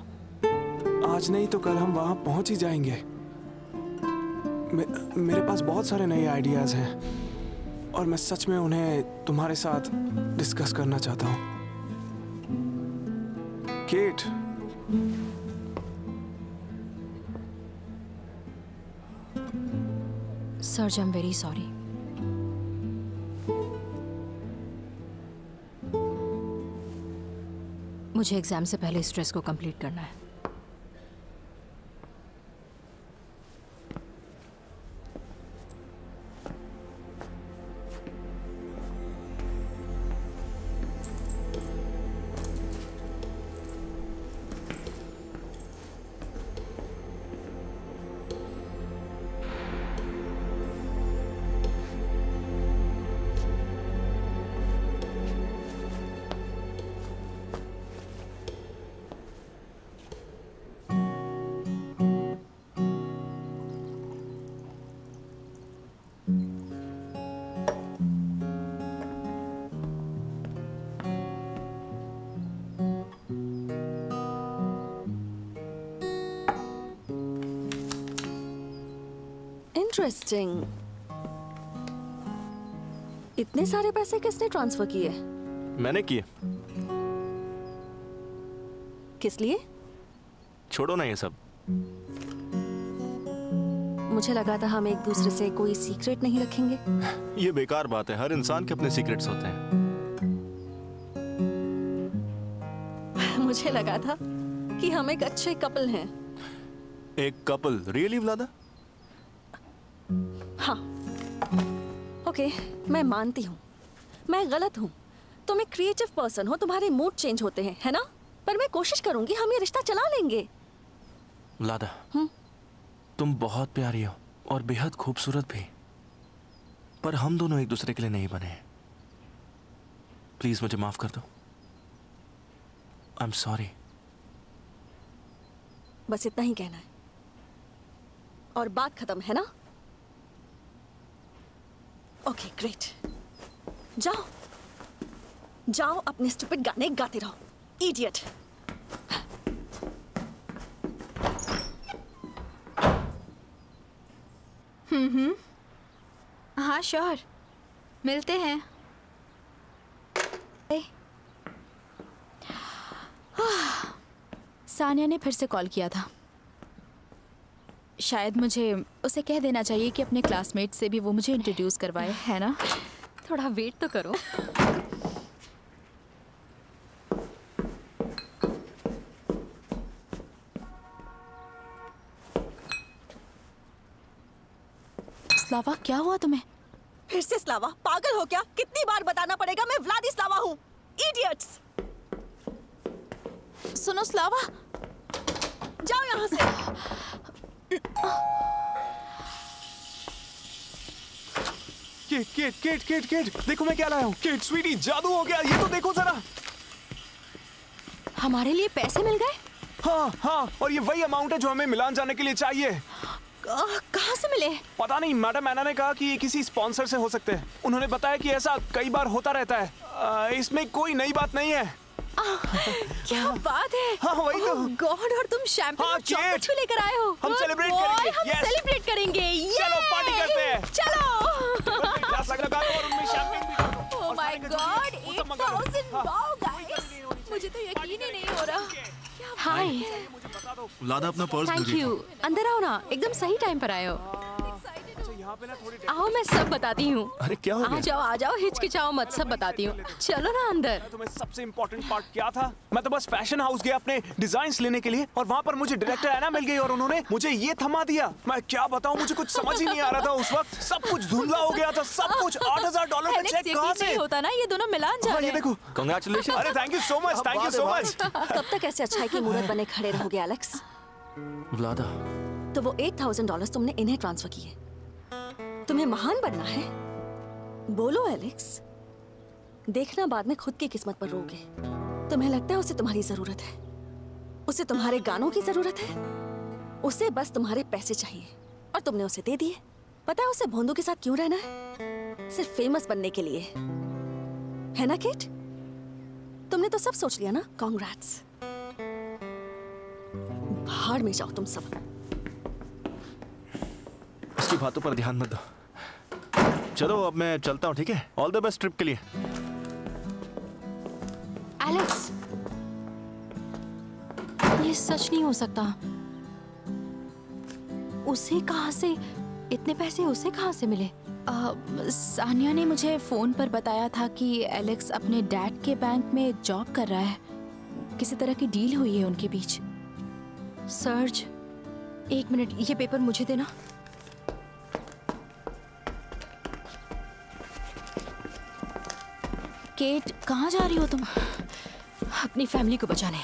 आज नहीं तो कल हम वहां पहुंच ही जाएंगे। मेरे पास बहुत सारे नए आइडियाज हैं और मैं सच में उन्हें तुम्हारे साथ डिस्कस करना चाहता हूं। Kate, Serge, I am very sorry. मुझे एग्जाम से पहले स्ट्रेस को कंप्लीट करना है। इंटरेस्टिंग। इतने सारे पैसे किसने ट्रांसफर किए? मैंने किए। किस लिए? छोड़ो ना ये सब। मुझे लगा था हम एक दूसरे से कोई सीक्रेट नहीं रखेंगे। ये बेकार बात है, हर इंसान के अपने सीक्रेट्स होते हैं। मुझे लगा था कि हम एक अच्छे कपल हैं। एक कपल? रियली व्लादा? हाँ, ओके, मैं मानती हूँ मैं गलत हूँ। तुम एक क्रिएटिव पर्सन हो, तुम्हारे मूड चेंज होते हैं, है ना? पर मैं कोशिश करूंगी, हम ये रिश्ता चला लेंगे। व्लादा, तुम बहुत प्यारी हो और बेहद खूबसूरत भी, पर हम दोनों एक दूसरे के लिए नहीं बने। प्लीज मुझे माफ कर दो। आई एम सॉरी। बस इतना ही कहना है और बात खत्म, है ना? Okay, great. जाओ जाओ, अपने स्टूपिड गाने गाते रहो, इडियट। हाँ श्योर, मिलते हैं। सानिया ने फिर से कॉल किया था। शायद मुझे उसे कह देना चाहिए कि अपने क्लासमेट से भी वो मुझे इंट्रोड्यूस करवाए, है ना? थोड़ा वेट तो करो। स्लावा, क्या हुआ तुम्हें? फिर से स्लावा? पागल हो क्या? कितनी बार बताना पड़ेगा मैं व्लादिस्लावा हूँ? इडियट्स! सुनो स्लावा, जाओ यहाँ से। केट, देखो मैं क्या लाया हूँ। केट स्वीटी, जादू हो गया, ये तो देखो जरा। हमारे लिए पैसे मिल गए? हाँ, और ये वही अमाउंट है जो हमें मिलान जाने के लिए चाहिए। कहाँ से मिले? पता नहीं, मैडम एना ने कहा कि ये किसी स्पॉन्सर से हो सकते हैं। उन्होंने बताया कि ऐसा कई बार होता रहता है। इसमें कोई नई बात नहीं है। क्या बात है? हाँ, वही तो। गॉड, और तुम शैंपेन और चॉकलेट्स भी लेकर आए हो। हम सेलिब्रेट करेंगे। हम सेलिब्रेट करेंगे। चलो पार्टी करते हैं। चलो। ग्लास लगा दो और उनमें शैंपेन भी कर दो। ओह माय गॉड, 8000! वाओ गाइस, मुझे तो यकीन ही नहीं हो रहा। हाय। लादा, अपना पर्स थैंक यू। अंदर आओ ना, एकदम सही टाइम पर आए हो। आओ, मैं सब बताती हूँ। अरे क्या हो गया? आ जाओ, हिचकिचाओ मत, सब बताती हूँ। चलो ना अंदर। तुम्हें सबसे इम्पोर्टेंट पार्ट क्या था? मैं तो बस फैशन हाउस गया अपने डिजाइन्स लेने के लिए और वहाँ पर मुझे डायरेक्टर एना मिल गई और उन्होंने मुझे ये थमा दिया। मैं क्या बताऊँ, मुझे कुछ समझ ही नहीं आ रहा था उस वक्त। सब कुछ धुंधला हो गया था, सब कुछ। $8,000 का चेक कहाँ से होता ना, ये दोनों मिलान जा रहे हैं। ये देखो, कांग्रेचुलेशन। अरे thank you so much, thank you so much. कब तक ऐसे अच्छाई की मूरत बने खड़े रहोगे एलेक्स? व्लादा, तो वो $8,000 तुमने इन्हें ट्रांसफर किए। तुम्हें महान बनना है? बोलो एलेक्स। देखना बाद में खुद की किस्मत पर रोगे। तुम्हें लगता है उसे तुम्हारी जरूरत है? उसे तुम्हारे गानों की जरूरत है? उसे बस तुम्हारे पैसे चाहिए और तुमने उसे दे दिए। पता है उसे भोंदू के साथ क्यों रहना है? सिर्फ फेमस बनने के लिए, है ना किट? तुमने तो सब सोच लिया ना? कांग्रेट्स। भाड़ में जाओ तुम सब। उसकी बातों पर ध्यान मत दो। चलो अब मैं चलता हूँ, ठीक है? ऑल द बेस्ट ट्रिप के लिए। एलेक्स, ये सच नहीं हो सकता। उसे कहाँ से इतने पैसे, उसे कहाँ से मिले? सानिया ने मुझे फोन पर बताया था कि एलेक्स अपने डैड के बैंक में जॉब कर रहा है। किसी तरह की डील हुई है उनके बीच। सर्ज, एक मिनट, ये पेपर मुझे देना। केट, कहाँ जा रही हो तुम? अपनी फैमिली को बचाने।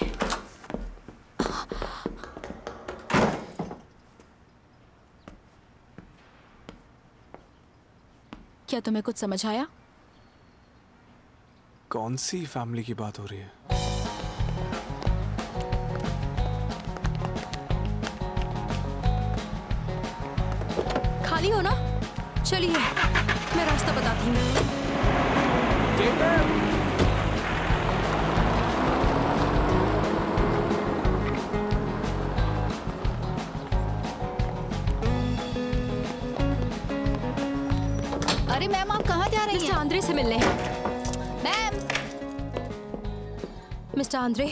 क्या तुम्हें कुछ समझ आया? कौन सी फैमिली की बात हो रही है? खाली हो ना? चलिए, मैं रास्ता बताती हूँ। अरे मैम, आप कहाँ जा रही हैं? मिस्टर आंद्रे से मिलने। मैम। मिस्टर आंद्रे,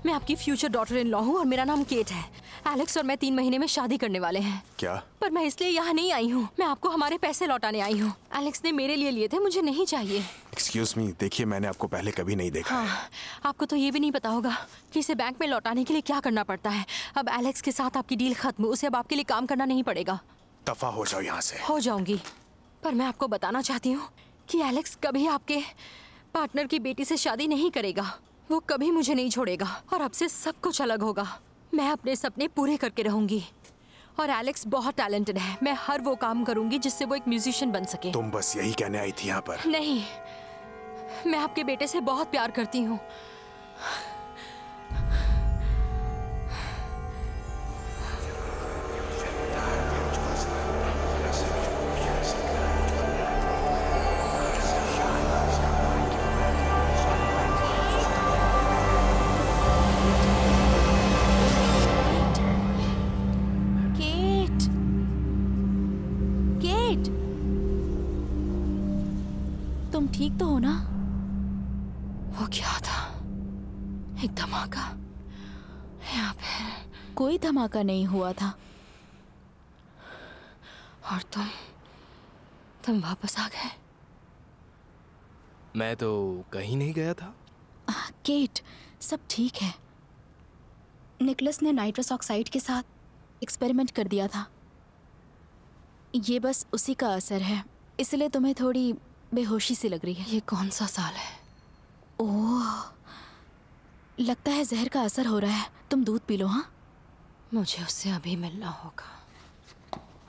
मैं आपकी फ्यूचर डॉटर इन लॉ हूँ और मेरा नाम केट है। एलेक्स और मैं 3 महीने में शादी करने वाले हैं। क्या? पर मैं इसलिए यहाँ नहीं आई हूँ, मैं आपको हमारे पैसे लौटाने आई हूँ। एलेक्स ने मेरे लिए थे, मुझे नहीं चाहिए। एक्सक्यूज मी, देखिए मैंने आपको पहले कभी नहीं देखा। हाँ, आपको तो ये भी नहीं पता होगा कि इसे बैंक में लौटाने के लिए क्या करना पड़ता है। अब एलेक्स के साथ आपकी डील खत्म, उसे अब आपके लिए काम करना नहीं पड़ेगा। दफा हो जाओ यहाँ से। हो जाऊंगी, पर मैं आपको बताना चाहती हूँ कि एलेक्स कभी आपके पार्टनर की बेटी से शादी नहीं करेगा। वो कभी मुझे नहीं छोड़ेगा और अब से सब कुछ अलग होगा। मैं अपने सपने पूरे करके रहूंगी और एलेक्स बहुत टैलेंटेड है। मैं हर वो काम करूंगी जिससे वो एक म्यूजिशियन बन सके। तुम बस यही कहने आई थी यहाँ पर? नहीं, मैं आपके बेटे से बहुत प्यार करती हूँ। तुम ठीक तो हो ना? वो क्या था? एक धमाका, कोई धमाका नहीं हुआ था। और तुम वापस आ गए? मैं तो कहीं नहीं गया था। केट, सब ठीक है। निकोलस ने नाइट्रस ऑक्साइड के साथ एक्सपेरिमेंट कर दिया था। ये बस उसी का असर है, इसलिए तुम्हें थोड़ी बेहोशी सी लग रही है। ये कौन सा साल है? ओह, लगता है जहर का असर हो रहा है। तुम दूध पी लो। हाँ, मुझे उससे अभी मिलना होगा।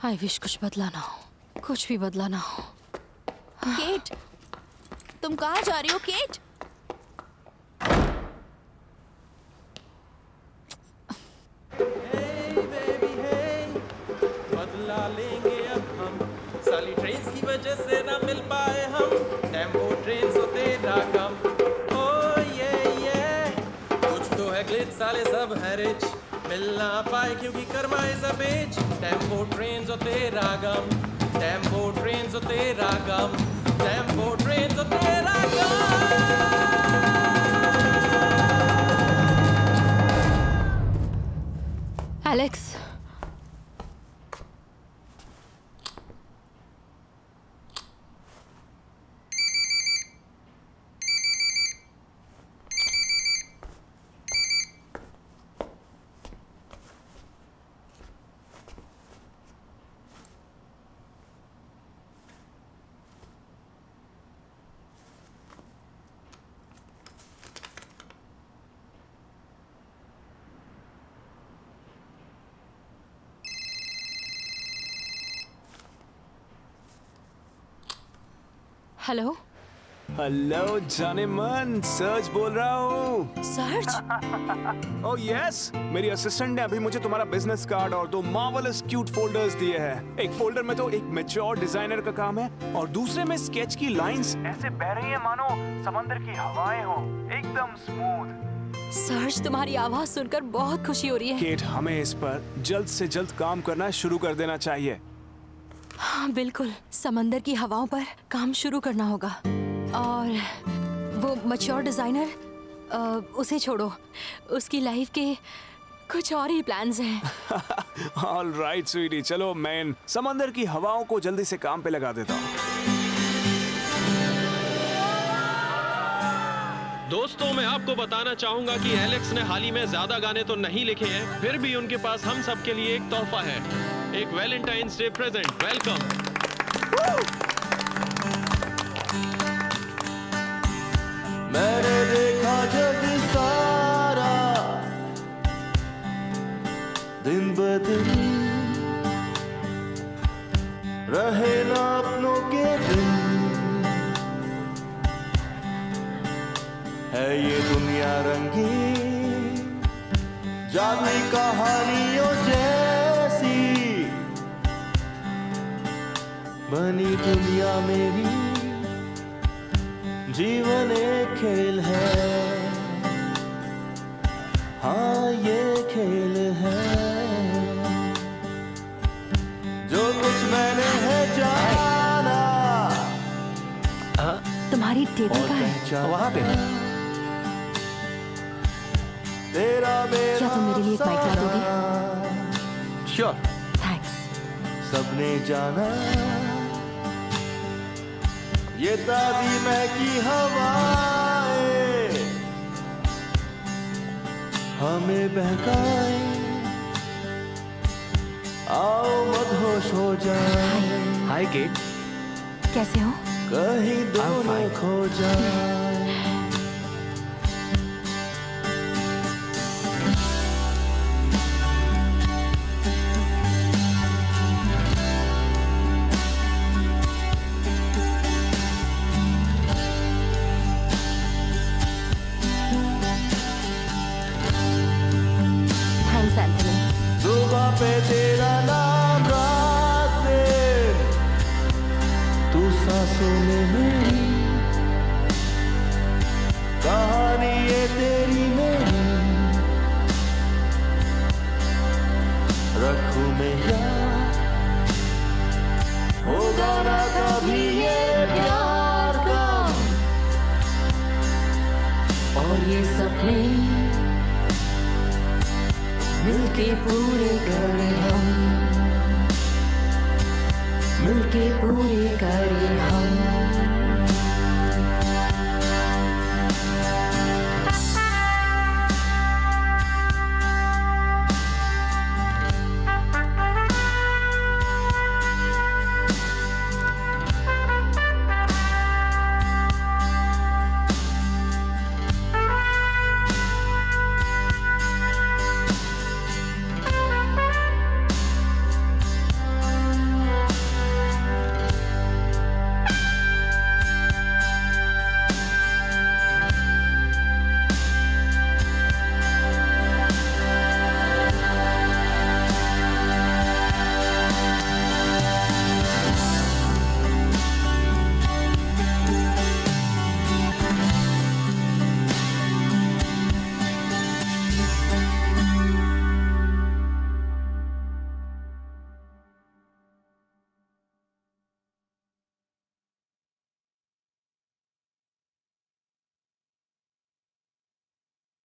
आई विश कुछ बदला ना हो, कुछ भी बदला ना हो। केट, तुम कहाँ जा रही हो? केट, बदला लेंगे अब हम, साली ट्रेन्स की वजह से ना मिल पाए हम, टेम्पो ट्रेन सो तेरा कम। ओ ये कुछ तो है ग्लिच, साले सब है रिच, मिल ना पाए क्योंकि karma is a bitch. Tempo train सो तेरा गम, टेम्पो ट्रेन सो तेरा गम, टेम्पो ट्रेन सो तेरा गम। Alex, hello. हेलो जाने मन, सर्च बोल रहा हूँ। सर्च? ओह यस, मेरी असिस्टेंट ने अभी मुझे तुम्हारा बिजनेस कार्ड और 2 मार्वलस क्यूट फोल्डर्स दिए हैं। एक फोल्डर में तो एक मैच्योर डिजाइनर का काम है और दूसरे में स्केच की लाइंस ऐसे बह रही है मानो समंदर की हवाएं हो, एकदम स्मूथ। सर्च, तुम्हारी आवाज सुनकर बहुत खुशी हो रही है। केट, हमें इस पर जल्द से जल्द काम करना शुरू कर देना चाहिए। हाँ बिल्कुल, समंदर की हवाओं पर काम शुरू करना होगा। और वो मैच्योर डिजाइनर, उसे छोड़ो, उसकी लाइफ के कुछ और ही प्लान्स हैं। ऑल राइट स्वीटी, चलो मैं इन समंदर की हवाओं को जल्दी से काम पे लगा देता हूँ। दोस्तों, मैं आपको बताना चाहूंगा कि एलेक्स ने हाल ही में ज्यादा गाने तो नहीं लिखे हैं, फिर भी उनके पास हम सब के लिए एक तोहफा है, एक वैलेंटाइंस डे प्रेजेंट। वेलकम। मैंने देखा जग सारा दिन ब दिन, रहे ना अपनों के दिन, है ये दुनिया रंगीन जादुई कहानियों जैसी, बनी दुनिया मेरी जीवन एक खेल है, हाँ ये खेल है, जो कुछ मैंने है जाना। तुम्हारी टेबल का है वहाँ पे। तेरा क्या तुम मेरे लिए एक माइक ला दोगे? श्योर। थैंक्स। सबने जाना ये ताज़ी महकी हवाएं हमें बहकाए, आओ मदहोश हो जाए। हाय केट, कैसे हो? कहीं दोनों खो जाए। पे तेरा नाम रात में, तू सांसों में मेरी, कहानी ये तेरी मेरी, रखूं मैं याद, होगा ना कभी ये प्यार का, और ये सपने मिलके मिलके पूरे करें हम, मिलके पूरे करें हम।